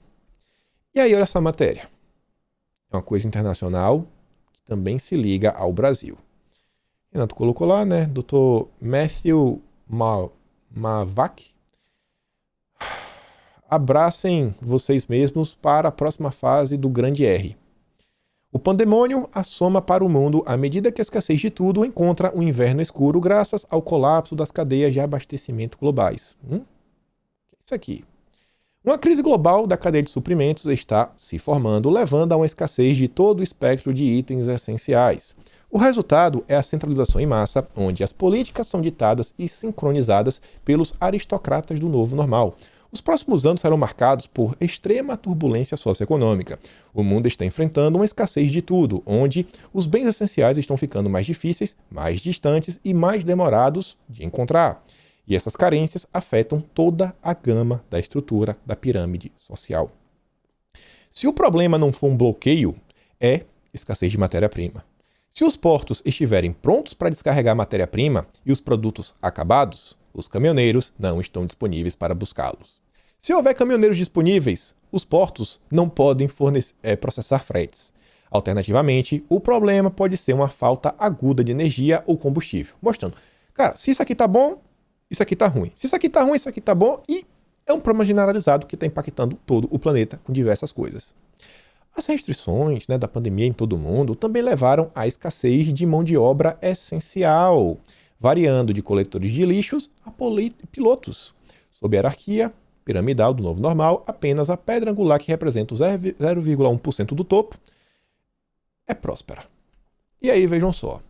E aí, olha essa matéria. É uma coisa internacional que também se liga ao Brasil. Renato colocou lá, né? Dr. Matthew Mavak. Abracem vocês mesmos para a próxima fase do grande R. O pandemônio assoma para o mundo à medida que a escassez de tudo encontra um inverno escuro graças ao colapso das cadeias de abastecimento globais. Isso aqui. Uma crise global da cadeia de suprimentos está se formando, levando a uma escassez de todo o espectro de itens essenciais. O resultado é a centralização em massa, onde as políticas são ditadas e sincronizadas pelos aristocratas do novo normal. Os próximos anos serão marcados por extrema turbulência socioeconômica. O mundo está enfrentando uma escassez de tudo, onde os bens essenciais estão ficando mais difíceis, mais distantes e mais demorados de encontrar. E essas carências afetam toda a gama da estrutura da pirâmide social. Se o problema não for um bloqueio, é escassez de matéria-prima. Se os portos estiverem prontos para descarregar matéria-prima e os produtos acabados, os caminhoneiros não estão disponíveis para buscá-los. Se houver caminhoneiros disponíveis, os portos não podem processar fretes. Alternativamente, o problema pode ser uma falta aguda de energia ou combustível. Mostrando, cara, se isso aqui tá bom, isso aqui tá ruim. Se isso aqui tá ruim, isso aqui tá bom. E é um problema generalizado que está impactando todo o planeta com diversas coisas. As restrições, da pandemia em todo o mundo também levaram à escassez de mão de obra essencial, variando de coletores de lixos a pilotos. Sob a hierarquia piramidal do novo normal, apenas a pedra angular, que representa os 0,1% do topo, é próspera. E aí, vejam só.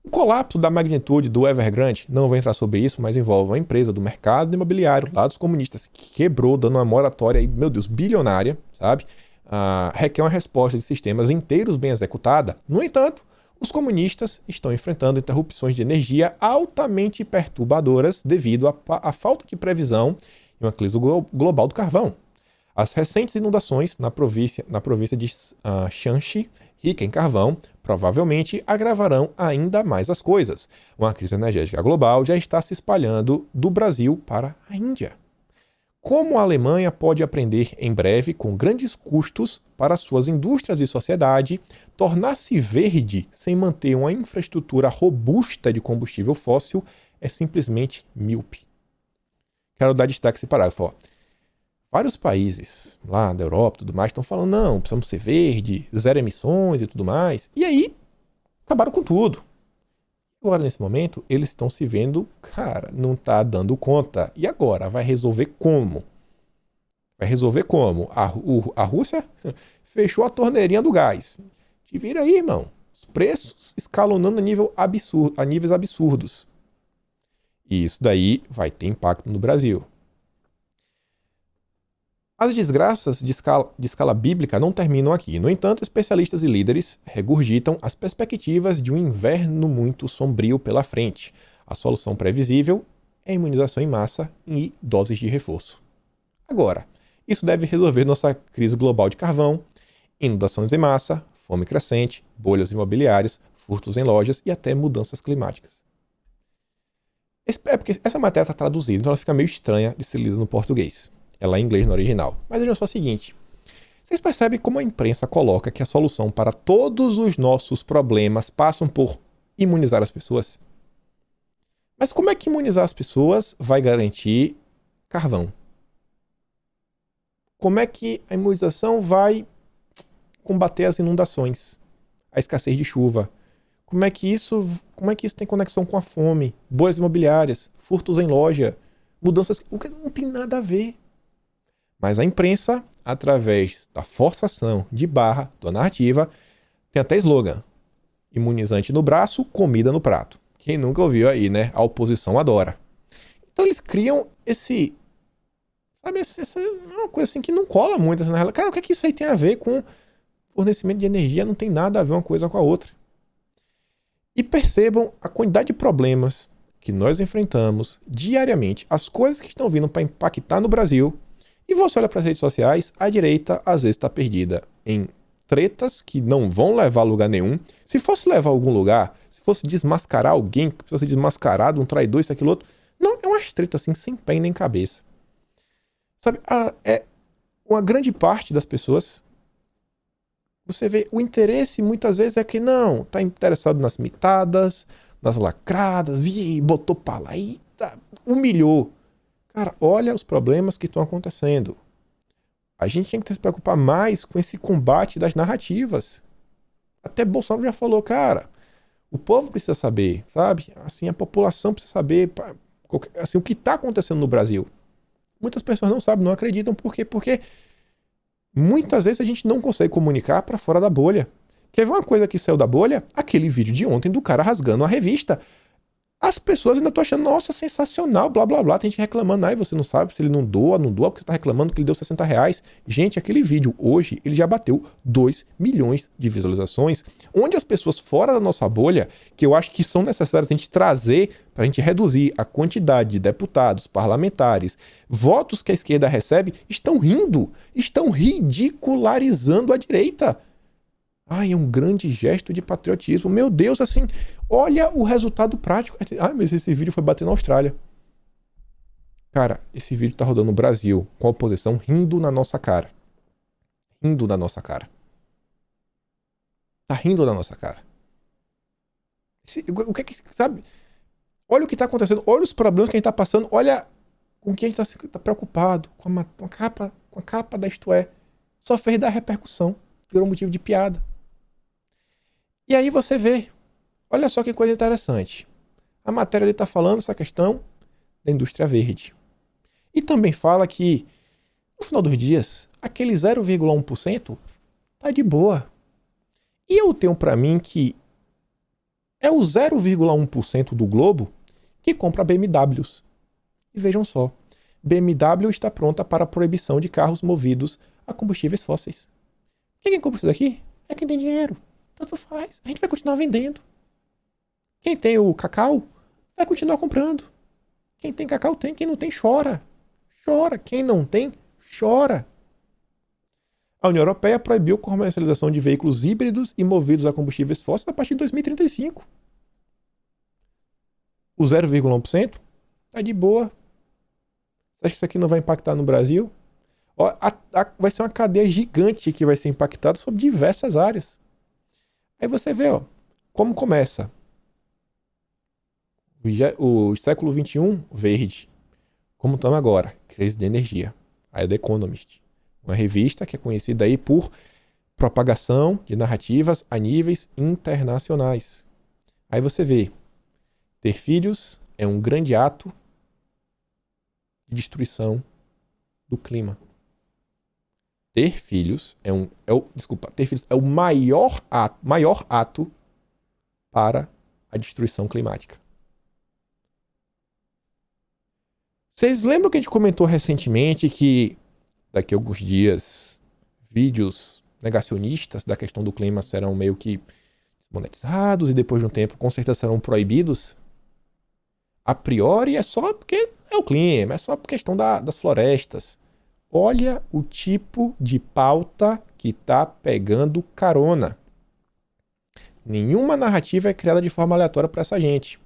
O colapso da magnitude do Evergrande, não vou entrar sobre isso, mas envolve uma empresa do mercado imobiliário lá dos comunistas que quebrou, dando uma moratória, bilionária, sabe? Requer uma resposta de sistemas inteiros bem executada. No entanto, os comunistas estão enfrentando interrupções de energia altamente perturbadoras devido à falta de previsão e uma crise global do carvão. As recentes inundações na província de Shanxi, rica em carvão, provavelmente agravarão ainda mais as coisas. Uma crise energética global já está se espalhando do Brasil para a Índia. Como a Alemanha pode aprender em breve, com grandes custos para suas indústrias e sociedade, tornar-se verde sem manter uma infraestrutura robusta de combustível fóssil é simplesmente míope. Quero dar destaque a esse parágrafo. Vários países lá da Europa e tudo mais estão falando, não, precisamos ser verde, zero emissões e tudo mais. E aí, acabaram com tudo. Agora, nesse momento, eles estão se vendo, cara, não está dando conta. E agora? Vai resolver como? A Rússia fechou a torneirinha do gás. Te vira aí, irmão. Os preços escalonando a níveis absurdos. E isso daí vai ter impacto no Brasil. As desgraças de escala bíblica não terminam aqui. No entanto, especialistas e líderes regurgitam as perspectivas de um inverno muito sombrio pela frente. A solução previsível é a imunização em massa e doses de reforço. Agora, isso deve resolver nossa crise global de carvão, inundações em massa, fome crescente, bolhas imobiliárias, furtos em lojas e até mudanças climáticas. É porque essa matéria está traduzida, então ela fica meio estranha de ser lida no português. Ela é em inglês no original. Mas vejam só o seguinte. Vocês percebem como a imprensa coloca que a solução para todos os nossos problemas passam por imunizar as pessoas? Mas como é que imunizar as pessoas vai garantir carvão? Como é que a imunização vai combater as inundações, a escassez de chuva? Como é que isso tem conexão com a fome, bolhas imobiliárias, furtos em loja, mudanças, o que não tem nada a ver. Mas a imprensa, através da forçação de barra, da narrativa, tem até slogan: imunizante no braço, comida no prato. Quem nunca ouviu aí, né? A oposição adora. Então eles criam esse, sabe, essa é uma coisa assim que não cola muito na realidade. Cara, o que é que isso aí tem a ver com fornecimento de energia? Não tem nada a ver uma coisa com a outra. E percebam a quantidade de problemas que nós enfrentamos diariamente, as coisas que estão vindo para impactar no Brasil. E você olha para as redes sociais, a direita às vezes está perdida em tretas que não vão levar a lugar nenhum. Se fosse levar a algum lugar, se fosse desmascarar alguém que precisa ser desmascarado, um traidor, isso, aquilo, outro. Não, é umas tretas assim, sem pé nem cabeça. Sabe, é uma grande parte das pessoas, você vê, o interesse muitas vezes é que não, tá interessado nas mitadas, nas lacradas, botou pra lá, eita, humilhou. Cara, olha os problemas que estão acontecendo. A gente tem que se preocupar mais com esse combate das narrativas. Até Bolsonaro já falou, cara, o povo precisa saber, sabe? Assim, a população precisa saber assim, o que está acontecendo no Brasil. Muitas pessoas não sabem, não acreditam. Por quê? Porque muitas vezes a gente não consegue comunicar para fora da bolha. Quer ver uma coisa que saiu da bolha? Aquele vídeo de ontem do cara rasgando a revista. As pessoas ainda estão achando, nossa, sensacional, blá, blá, blá. Tem gente reclamando, aí você não sabe se ele não doa, porque você está reclamando que ele deu R$60. Gente, aquele vídeo, hoje, ele já bateu 2 milhões de visualizações, onde as pessoas fora da nossa bolha, que eu acho que são necessárias a gente trazer para a gente reduzir a quantidade de deputados, parlamentares, votos que a esquerda recebe, estão rindo, estão ridicularizando a direita. Ai, é um grande gesto de patriotismo. Meu Deus, assim, olha o resultado prático. Ah, mas esse vídeo foi bater na Austrália. Cara, esse vídeo tá rodando no Brasil, com a oposição rindo na nossa cara. Rindo na nossa cara. Tá rindo na nossa cara. O que é que, sabe? Olha o que tá acontecendo, olha os problemas que a gente tá passando, olha com quem a gente tá preocupado, com a capa da Isto É. Só fez dar repercussão, virou motivo de piada. E aí você vê, olha só que coisa interessante. A matéria ali está falando essa questão da indústria verde. E também fala que, no final dos dias, aquele 0,1% tá de boa. E eu tenho para mim que é o 0,1% do globo que compra BMWs. E vejam só, BMW está pronta para a proibição de carros movidos a combustíveis fósseis. Quem compra isso daqui é quem tem dinheiro. Tanto faz. A gente vai continuar vendendo. Quem tem o cacau vai continuar comprando. Quem tem cacau tem. Quem não tem, chora. Chora. Quem não tem, chora. A União Europeia proibiu a comercialização de veículos híbridos e movidos a combustíveis fósseis a partir de 2035. O 0,1% tá de boa. Você acha que isso aqui não vai impactar no Brasil? Ó, vai ser uma cadeia gigante que vai ser impactada sobre diversas áreas. Aí você vê, ó, como começa. O século XXI, verde. Como estamos agora, crise de energia. Aí The Economist. Uma revista que é conhecida aí por propagação de narrativas a níveis internacionais. Aí você vê, ter filhos é um grande ato de destruição do clima. Ter filhos é o maior ato para a destruição climática. Vocês lembram que a gente comentou recentemente que daqui a alguns dias vídeos negacionistas da questão do clima serão meio que monetizados e depois de um tempo com certeza serão proibidos? A priori é só porque é o clima, é só por questão das florestas. Olha o tipo de pauta que está pegando carona. Nenhuma narrativa é criada de forma aleatória para essa gente.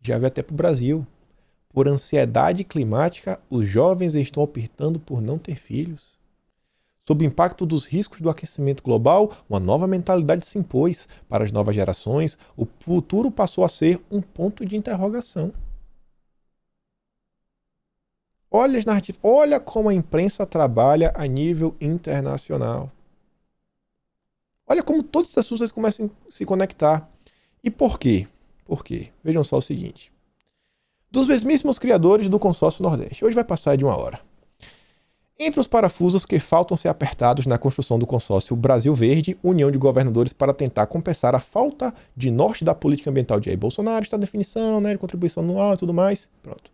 Já veio até para o Brasil. Por ansiedade climática, os jovens estão optando por não ter filhos. Sob o impacto dos riscos do aquecimento global, uma nova mentalidade se impôs. Para as novas gerações, o futuro passou a ser um ponto de interrogação. Olha as narrativas, olha como a imprensa trabalha a nível internacional. Olha como todos esses assuntos começam a se conectar. E por quê? Por quê? Vejam só o seguinte. Dos mesmíssimos criadores do Consórcio Nordeste. Hoje vai passar de 1 hora. Entre os parafusos que faltam ser apertados na construção do consórcio Brasil Verde, união de governadores para tentar compensar a falta de norte da política ambiental de Jair Bolsonaro, está a definição, né, de contribuição anual e tudo mais. Pronto.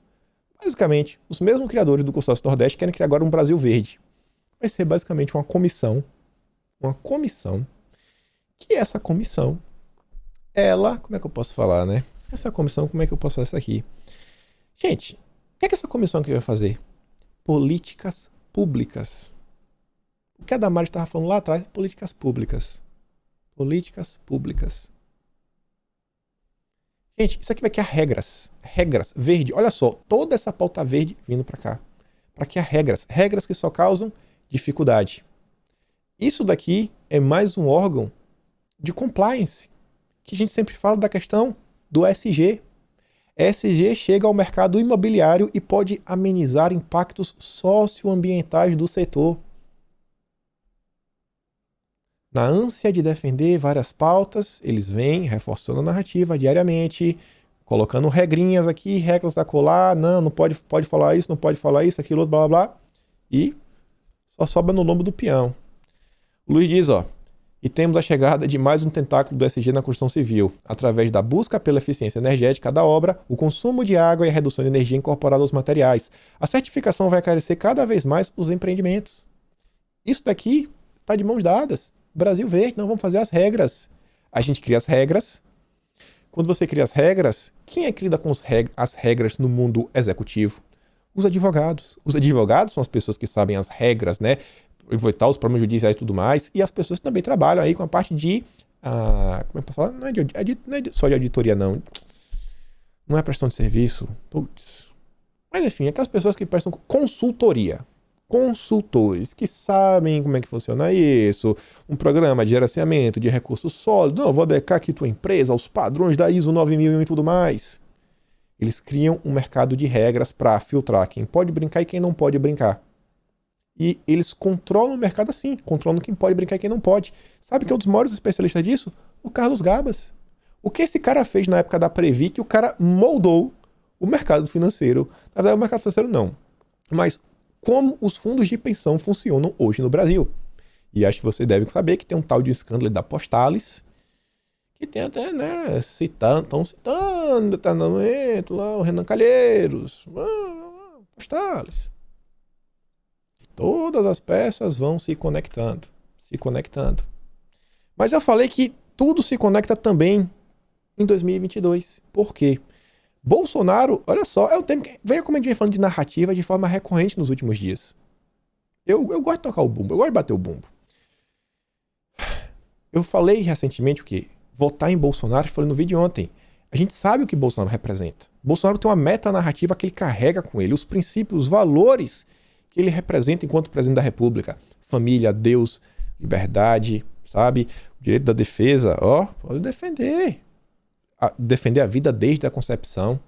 Basicamente, os mesmos criadores do Consórcio Nordeste querem criar agora um Brasil Verde. Vai ser basicamente uma comissão, que essa comissão, ela, como é que eu posso falar, né? Essa comissão, como é que eu posso falar isso aqui? Gente, o que é que essa comissão aqui vai fazer? Políticas públicas. O que a Damares estava falando lá atrás, políticas públicas. Políticas públicas. Gente, isso aqui vai criar regras. Regras, verde. Olha só, toda essa pauta verde vindo para cá. Para criar regras. Regras que só causam dificuldade. Isso daqui é mais um órgão de compliance. Que a gente sempre fala da questão do ESG. ESG chega ao mercado imobiliário e pode amenizar impactos socioambientais do setor. Na ânsia de defender várias pautas, eles vêm reforçando a narrativa diariamente, colocando regrinhas aqui, regras acolá, não pode falar isso, não pode falar isso, aquilo, blá blá blá, e só sobra no lombo do peão. O Luiz diz, e temos a chegada de mais um tentáculo do ESG na construção civil, através da busca pela eficiência energética da obra, o consumo de água e a redução de energia incorporada aos materiais. A certificação vai encarecer cada vez mais os empreendimentos. Isso daqui está de mãos dadas. Brasil Verde, nós vamos fazer as regras. A gente cria as regras. Quando você cria as regras, quem é que lida com as regras no mundo executivo? Os advogados. Os advogados são as pessoas que sabem as regras, né? Evitar os problemas judiciais e tudo mais, e as pessoas que também trabalham aí com a parte de como é que eu posso falar? Não é só de auditoria, não. Não é prestação de serviço. Putz. Mas enfim, aquelas pessoas que prestam consultoria. Consultores que sabem como é que funciona isso, um programa de gerenciamento de recursos sólidos, não, vou adequar aqui tua empresa aos padrões da ISO 9001 e tudo mais. Eles criam um mercado de regras para filtrar quem pode brincar e quem não pode brincar. E eles controlam o mercado assim, controlam quem pode brincar e quem não pode. Sabe quem é um dos maiores especialistas disso? O Carlos Gabas. O que esse cara fez na época da Previ, que o cara moldou o mercado financeiro. Na verdade, o mercado financeiro não. Mas como os fundos de pensão funcionam hoje no Brasil. E acho que você deve saber que tem um tal de escândalo da Postales, que tem até, né, estão citando em determinado momento lá o Renan Calheiros. Postales. Todas as peças vão se conectando. Mas eu falei que tudo se conecta também em 2022. Por quê? Bolsonaro, olha só, é um tema que... Veja como a gente vem falando de narrativa de forma recorrente nos últimos dias. Eu gosto de tocar o bumbo, eu gosto de bater o bumbo. Eu falei recentemente o quê? Votar em Bolsonaro, falei no vídeo ontem. A gente sabe o que Bolsonaro representa. Bolsonaro tem uma meta-narrativa que ele carrega com ele, os princípios, os valores que ele representa enquanto presidente da República. Família, Deus, liberdade, sabe? O direito da defesa, pode defender. Defender a vida desde a concepção.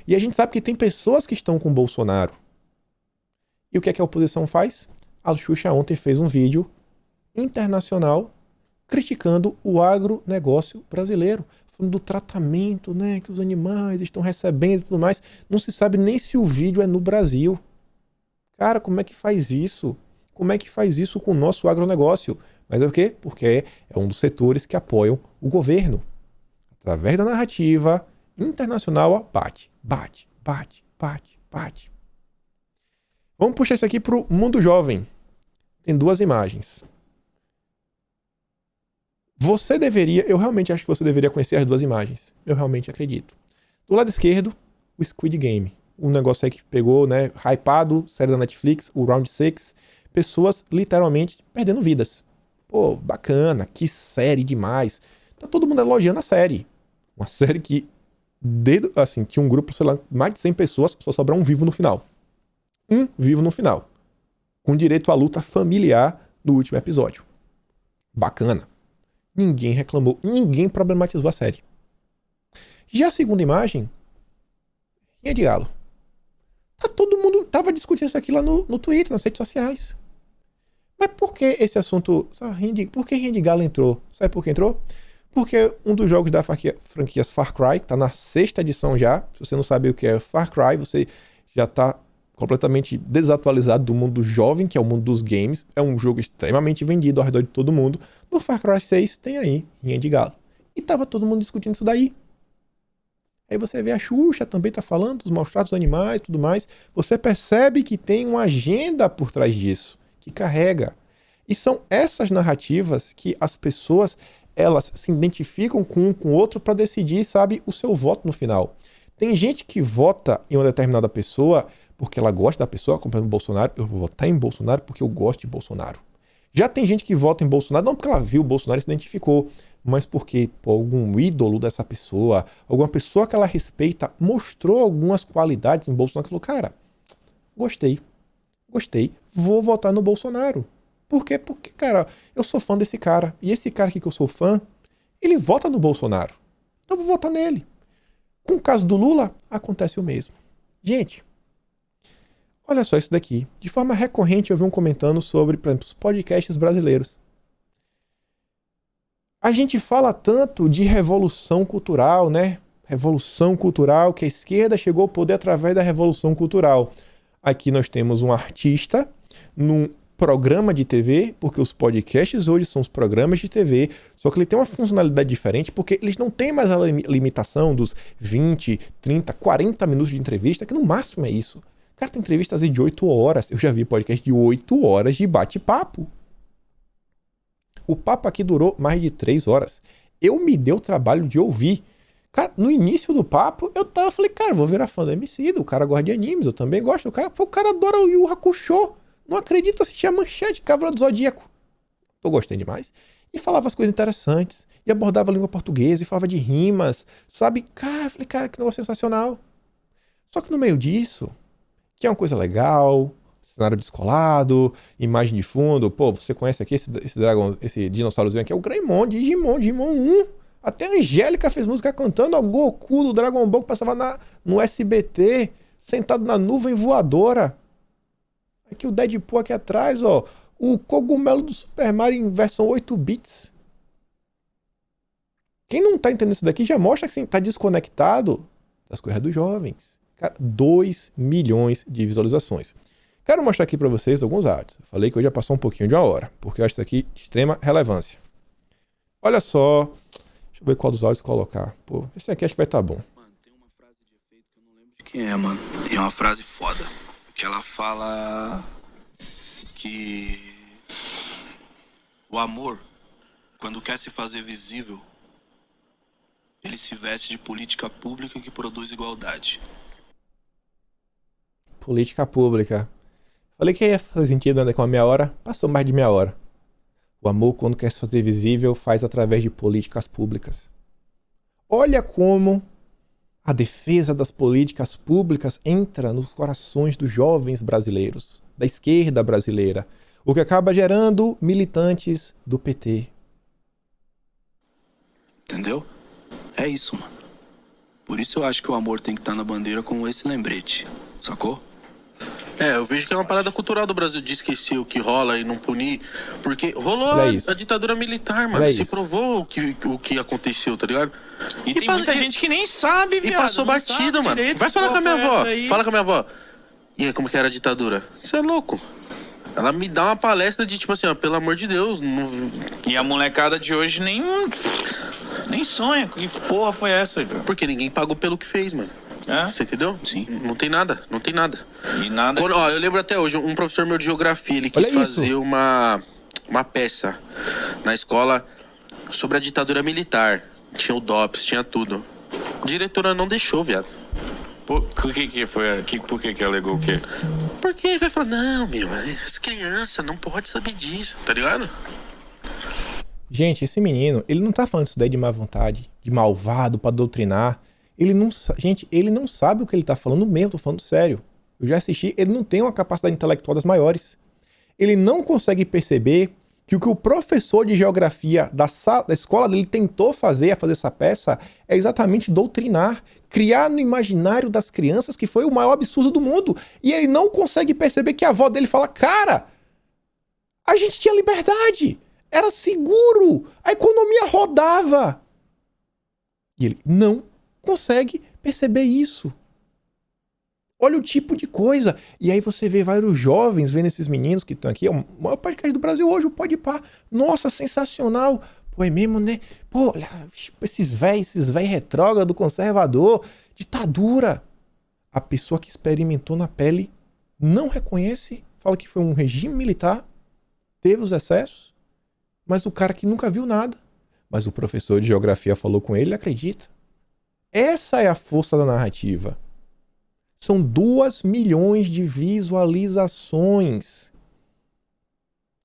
E a gente sabe que tem pessoas que estão com o Bolsonaro. E o que é que a oposição faz? A Xuxa ontem fez um vídeo internacional criticando o agronegócio brasileiro. Falando do tratamento, né, que os animais estão recebendo e tudo mais. Não se sabe nem se o vídeo é no Brasil. Cara, como é que faz isso? Como é que faz isso com o nosso agronegócio? Mas é o quê? Porque é um dos setores que apoiam o governo. Através da narrativa internacional, bate. Vamos puxar isso aqui para o mundo jovem. Tem 2 imagens. Eu realmente acho que você deveria conhecer as 2 imagens. Eu realmente acredito. Do lado esquerdo, o Squid Game. Um negócio aí que pegou, né, hypado, série da Netflix, o Round 6. Pessoas literalmente perdendo vidas. Pô, bacana, que série demais. Tá todo mundo elogiando a série. Uma série que, assim, tinha um grupo, sei lá, mais de 100 pessoas, só sobrar um vivo no final. Um vivo no final. Com direito à luta familiar no último episódio. Bacana. Ninguém reclamou, ninguém problematizou a série. Já a segunda imagem, Rinha de Galo. Todo mundo tava discutindo isso aqui lá no Twitter, nas redes sociais. Mas por que esse assunto... Por que Rinha de Galo entrou? Sabe por que entrou? Porque um dos jogos da franquia Far Cry, que tá na 6ª edição já, se você não sabe o que é Far Cry, você já tá completamente desatualizado do mundo jovem, que é o mundo dos games. É um jogo extremamente vendido ao redor de todo mundo. No Far Cry 6 tem aí, Rinha de Galo. E tava todo mundo discutindo isso daí. Aí você vê a Xuxa também tá falando dos maus tratos dos animais e tudo mais. Você percebe que tem uma agenda por trás disso, que carrega. E são essas narrativas que as pessoas, elas se identificam com um com o outro para decidir, sabe, o seu voto no final. Tem gente que vota em uma determinada pessoa porque ela gosta da pessoa, como o Bolsonaro. Eu vou votar em Bolsonaro porque eu gosto de Bolsonaro. Já tem gente que vota em Bolsonaro não porque ela viu o Bolsonaro e se identificou, mas porque algum ídolo dessa pessoa, alguma pessoa que ela respeita, mostrou algumas qualidades em Bolsonaro que falou, cara, gostei, vou votar no Bolsonaro. Por quê? Porque, cara, eu sou fã desse cara. E esse cara aqui que eu sou fã, ele vota no Bolsonaro. Então eu vou votar nele. Com o caso do Lula, acontece o mesmo. Gente, olha só isso daqui. De forma recorrente eu vi comentando sobre, por exemplo, os podcasts brasileiros. A gente fala tanto de revolução cultural, né? Revolução cultural, que a esquerda chegou ao poder através da revolução cultural. Aqui nós temos um artista num programa de TV, porque os podcasts hoje são os programas de TV, só que ele tem uma funcionalidade diferente, porque eles não têm mais a limitação dos 20, 30, 40 minutos de entrevista, que no máximo é isso. Cara, tem entrevistas de 8 horas. Eu já vi podcast de 8 horas de bate-papo. O papo aqui durou mais de 3 horas. Eu me dei o trabalho de ouvir. Cara, no início do papo, eu falei, cara, vou virar fã do Emicida, o cara gosta de animes, eu também gosto. O cara adora o Yu Hakusho. Não acredito assistir a Manchete, Cavaleiro do Zodíaco. Eu gostei demais. E falava as coisas interessantes. E abordava a língua portuguesa, e falava de rimas, sabe? Cara, eu falei, cara, que negócio sensacional. Só que no meio disso, que é uma coisa legal, cenário descolado, imagem de fundo. Pô, você conhece aqui esse dinossaurozinho aqui? É o Greymon, Digimon 1. Até a Angélica fez música cantando, ó, Goku do Dragon Ball que passava no SBT, sentado na nuvem voadora. Aqui o Deadpool aqui atrás, ó. O cogumelo do Super Mario em versão 8 bits. Quem não tá entendendo isso daqui já mostra que assim, tá desconectado das coisas dos jovens. Cara, 2 milhões de visualizações. Quero mostrar aqui pra vocês alguns áudios. Eu falei que hoje já passou um pouquinho de 1 hora, porque eu acho isso aqui de extrema relevância. Olha só. Deixa eu ver qual dos áudios colocar. Pô, esse aqui acho que vai estar bom. Mano, tem uma frase de efeito que eu não lembro de quem é, mano. E é uma frase foda. Que ela fala que o amor, quando quer se fazer visível, ele se veste de política pública que produz igualdade. Política pública. Falei que ia fazer sentido né, com a 1/2 hora. Passou mais de 1/2 hora. O amor, quando quer se fazer visível, faz através de políticas públicas. Olha como a defesa das políticas públicas entra nos corações dos jovens brasileiros, da esquerda brasileira, o que acaba gerando militantes do PT. Entendeu? É isso, mano. Por isso eu acho que o amor tem que estar na bandeira com esse lembrete, sacou? Eu vejo que é uma parada cultural do Brasil de esquecer o que rola e não punir, porque rolou a ditadura militar, mano. Se provou o que aconteceu, tá ligado? E tem muita gente que nem sabe, viado. E passou batido, mano. Vai falar com a minha avó. Fala com a minha avó. E aí, como que era a ditadura? Você é louco. Ela me dá uma palestra de tipo assim, ó, pelo amor de Deus. Não... E a molecada de hoje nem sonha. Que porra foi essa, velho? Porque ninguém pagou pelo que fez, mano. Você entendeu? Sim. Não tem nada. E nada. Ó, eu lembro até hoje, um professor meu de geografia, ele quis fazer uma peça na escola sobre a ditadura militar. Tinha o DOPS, tinha tudo. A diretora não deixou, viado. Por que foi? Por que alegou o quê? Porque ele vai falar, não, meu, as crianças não podem saber disso, tá ligado? Gente, esse menino, ele não tá falando isso daí de má vontade, de malvado, pra doutrinar. Ele não sabe o que ele tá falando mesmo, tô falando sério. Eu já assisti, ele não tem uma capacidade intelectual das maiores. Ele não consegue perceber que o professor de geografia da escola dele tentou fazer essa peça é exatamente doutrinar, criar no imaginário das crianças que foi o maior absurdo do mundo. E ele não consegue perceber que a avó dele fala, cara, a gente tinha liberdade. Era seguro. A economia rodava. E ele não consegue perceber isso. Olha o tipo de coisa. E aí você vê vários jovens vendo esses meninos que estão aqui. É o maior podcast do Brasil hoje, o Podpah. Nossa, sensacional. Pô, é mesmo, né? Pô, olha, esses véis retrógrado, conservador, ditadura. A pessoa que experimentou na pele não reconhece, fala que foi um regime militar, teve os excessos, mas o cara que nunca viu nada, mas o professor de geografia falou com ele, acredita. Essa é a força da narrativa. São 2 milhões de visualizações.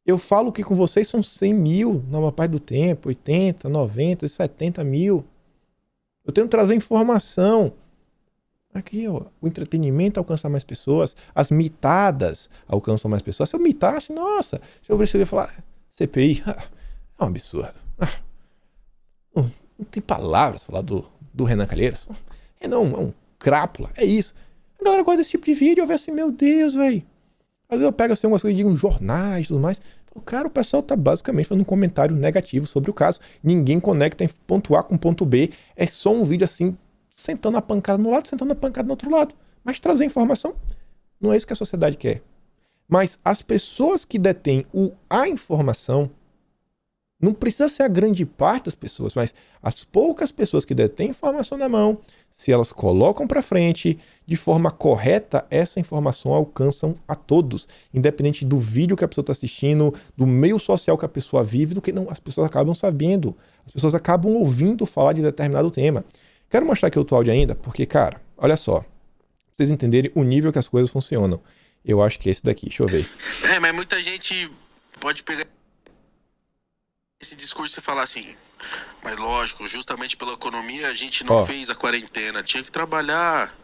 Eu falo que com vocês são 100 mil na maior parte do tempo, 80, 90, 70 mil. Eu tenho que trazer informação. Aqui, ó, o entretenimento alcança mais pessoas, as mitadas alcançam mais pessoas. Se eu mitasse, nossa, se eu receber falar CPI, é um absurdo. Não tem palavras pra falar do Renan Calheiros. É um crápula, é isso. A galera gosta desse tipo de vídeo, eu vejo assim, meu Deus, velho. Às vezes eu pego assim algumas coisas de jornais e tudo mais. Cara, o pessoal tá basicamente fazendo um comentário negativo sobre o caso. Ninguém conecta em ponto A com ponto B. É só um vídeo assim, sentando a pancada no lado, sentando a pancada no outro lado. Mas trazer informação não é isso que a sociedade quer. Mas as pessoas que detêm a informação, não precisa ser a grande parte das pessoas, mas as poucas pessoas que detêm informação na mão, se elas colocam para frente de forma correta, essa informação alcançam a todos, independente do vídeo que a pessoa está assistindo, do meio social que a pessoa vive, do que não, as pessoas acabam sabendo, as pessoas acabam ouvindo falar de determinado tema. Quero mostrar aqui outro áudio ainda, porque, cara, olha só, pra vocês entenderem o nível que as coisas funcionam. Eu acho que é esse daqui, deixa eu ver. Mas muita gente pode pegar esse discurso e falar assim, mas lógico, justamente pela economia a gente não fez a quarentena, tinha que trabalhar.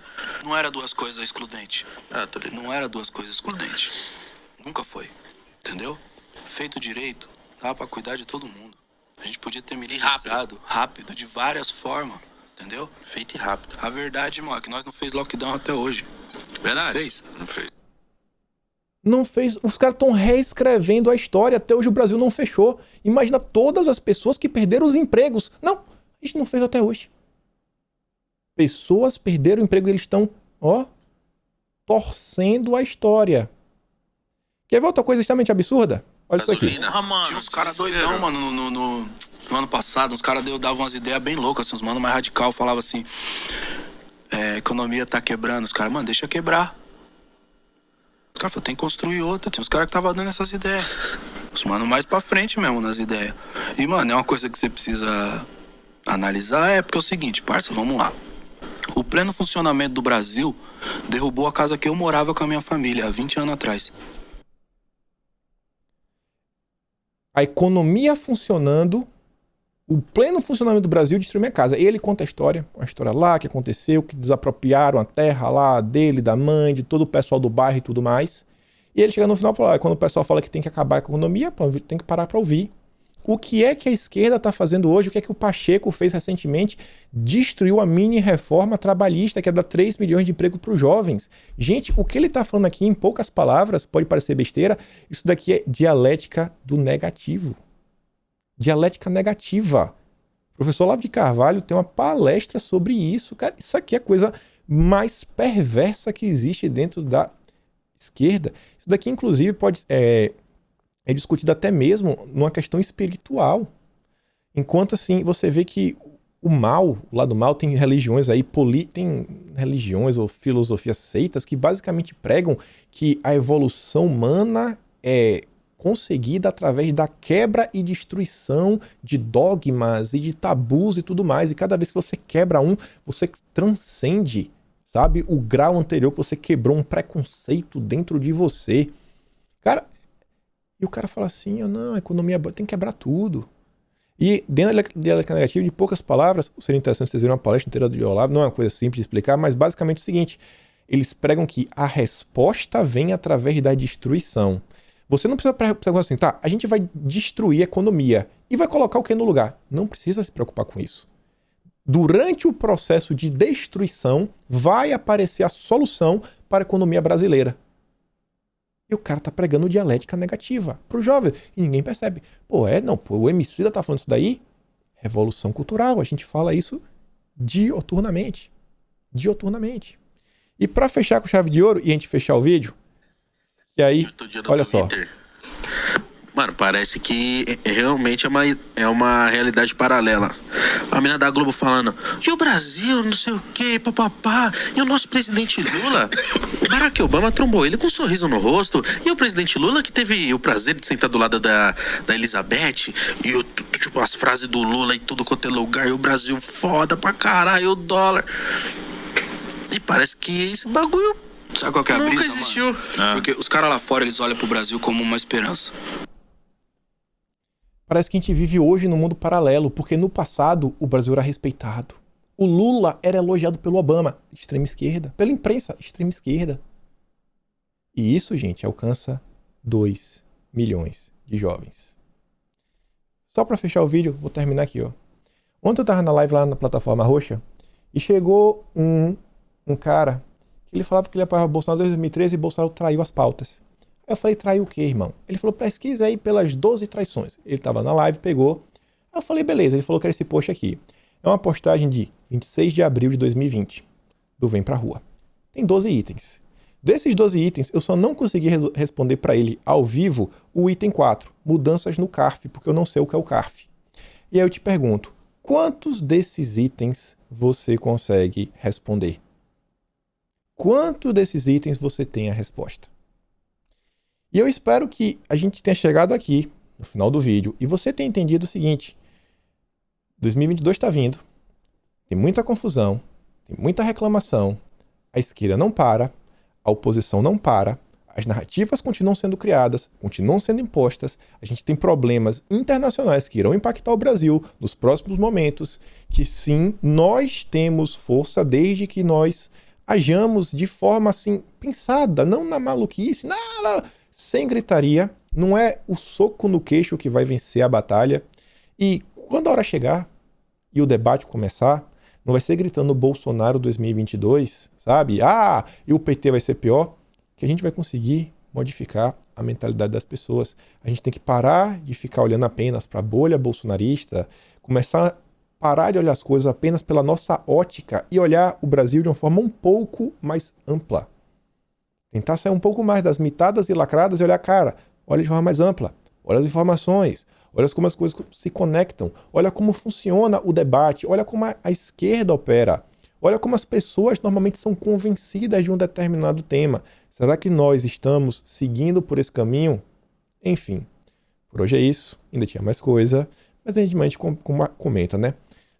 Não era 2 coisas excludentes. Tô ligado. Não era 2 coisas excludentes. Nunca foi. Entendeu? Feito direito, dava pra cuidar de todo mundo. A gente podia ter minimizado rápido, de várias formas. Entendeu? Feito e rápido. A verdade, mano, é que nós não fez lockdown até hoje. Verdade? Não fez? Não fez. Não fez. Os caras estão reescrevendo a história. Até hoje o Brasil não fechou. Imagina todas as pessoas que perderam os empregos. Não, a gente não fez até hoje. Pessoas perderam o emprego e eles estão, torcendo a história. Quer ver outra coisa extremamente absurda? Olha isso aqui. Mano, tinha uns caras doidão, mano, no ano passado. Uns caras davam umas ideias bem loucas, assim, uns mano mais radical. Falavam assim, a economia tá quebrando. Os caras, mano, deixa quebrar. Os caras falaram, tem que construir outra. Tem uns caras que estavam dando essas ideias. Os mano mais pra frente mesmo nas ideias. E, mano, é uma coisa que você precisa analisar, porque é o seguinte, parça, vamos lá. O pleno funcionamento do Brasil derrubou a casa que eu morava com a minha família há 20 anos atrás. A economia funcionando, o pleno funcionamento do Brasil destruiu minha casa. E ele conta a história lá que aconteceu, que desapropriaram a terra lá dele, da mãe, de todo o pessoal do bairro e tudo mais. E ele chega no final, quando o pessoal fala que tem que acabar a economia, tem que parar para ouvir. O que é que a esquerda está fazendo hoje? O que é que o Pacheco fez recentemente? Destruiu a mini reforma trabalhista, que é dar 3 milhões de emprego para os jovens. Gente, o que ele está falando aqui, em poucas palavras, pode parecer besteira, isso daqui é dialética do negativo. Dialética negativa. O professor Olavo de Carvalho tem uma palestra sobre isso. Cara, isso aqui é a coisa mais perversa que existe dentro da esquerda. Isso daqui, inclusive, é discutido até mesmo numa questão espiritual. Enquanto, assim, você vê que o lado mal, tem religiões aí, tem religiões ou filosofias seitas que basicamente pregam que a evolução humana é conseguida através da quebra e destruição de dogmas e de tabus e tudo mais. E cada vez que você quebra você transcende, sabe, o grau anterior que você quebrou um preconceito dentro de você. Cara, e o cara fala assim, não, a economia tem que quebrar tudo. E dentro da dialética negativa, de poucas palavras, seria interessante vocês verem uma palestra inteira do Olavo, não é uma coisa simples de explicar, mas basicamente é o seguinte, eles pregam que a resposta vem através da destruição. Você não precisa preocupar assim, tá, a gente vai destruir a economia e vai colocar o que no lugar? Não precisa se preocupar com isso. Durante o processo de destruição, vai aparecer a solução para a economia brasileira. E o cara tá pregando dialética negativa pro jovem. E ninguém percebe. O Emicida tá falando isso daí? Revolução cultural. A gente fala isso dioturnamente. Dioturnamente. E pra fechar com chave de ouro e a gente fechar o vídeo, e aí, olha só. Mano, parece que realmente é uma realidade paralela. A menina da Globo falando, e o Brasil, não sei o que, papapá, e o nosso presidente Lula, Barack Obama trombou ele com um sorriso no rosto, e o presidente Lula que teve o prazer de sentar do lado da Elizabeth, e tipo, as frases do Lula e tudo quanto é lugar, e o Brasil foda pra caralho, o dólar. E parece que esse bagulho sabe qual que é a brisa, nunca existiu. Mano? Porque os caras lá fora, eles olham pro Brasil como uma esperança. Parece que a gente vive hoje num mundo paralelo, porque no passado o Brasil era respeitado. O Lula era elogiado pelo Obama, extrema esquerda, pela imprensa, extrema esquerda. E isso, gente, alcança 2 milhões de jovens. Só pra fechar o vídeo, vou terminar aqui, ó. Ontem eu tava na live lá na plataforma roxa e chegou um cara que ele falava que ele apoiava Bolsonaro em 2013 e Bolsonaro traiu as pautas. Aí eu falei, traiu o quê, irmão? Ele falou, pesquisa aí pelas 12 traições. Ele tava na live, pegou. Aí eu falei, beleza. Ele falou que era esse post aqui. É uma postagem de 26 de abril de 2020, do Vem Pra Rua. Tem 12 itens. Desses 12 itens, eu só não consegui responder pra ele ao vivo o item 4, mudanças no CARF, porque eu não sei o que é o CARF. E aí eu te pergunto, quantos desses itens você consegue responder? Quantos desses itens você tem a resposta? E eu espero que a gente tenha chegado aqui, no final do vídeo, e você tenha entendido o seguinte: 2022 está vindo, tem muita confusão, tem muita reclamação, a esquerda não para, a oposição não para, as narrativas continuam sendo criadas, continuam sendo impostas, a gente tem problemas internacionais que irão impactar o Brasil nos próximos momentos, que sim, nós temos força desde que nós hajamos de forma assim, pensada, não na maluquice, sem gritaria. Não é o soco no queixo que vai vencer a batalha. E quando a hora chegar e o debate começar, não vai ser gritando Bolsonaro 2022, sabe? E o PT vai ser pior, que a gente vai conseguir modificar a mentalidade das pessoas. A gente tem que parar de ficar olhando apenas para a bolha bolsonarista, começar a parar de olhar as coisas apenas pela nossa ótica e olhar o Brasil de uma forma um pouco mais ampla. Tentar sair um pouco mais das mitadas e lacradas e olhar, cara, olha de forma mais ampla, olha as informações, olha como as coisas se conectam, olha como funciona o debate, olha como a esquerda opera, olha como as pessoas normalmente são convencidas de um determinado tema. Será que nós estamos seguindo por esse caminho? Enfim, por hoje é isso, ainda tinha mais coisa, mas a gente comenta, né?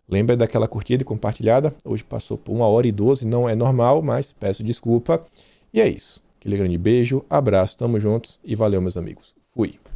Lembra daquela curtida e compartilhada? Hoje passou por 1h12, não é normal, mas peço desculpa. E é isso. Aquele grande beijo, abraço, tamo juntos e valeu, meus amigos. Fui.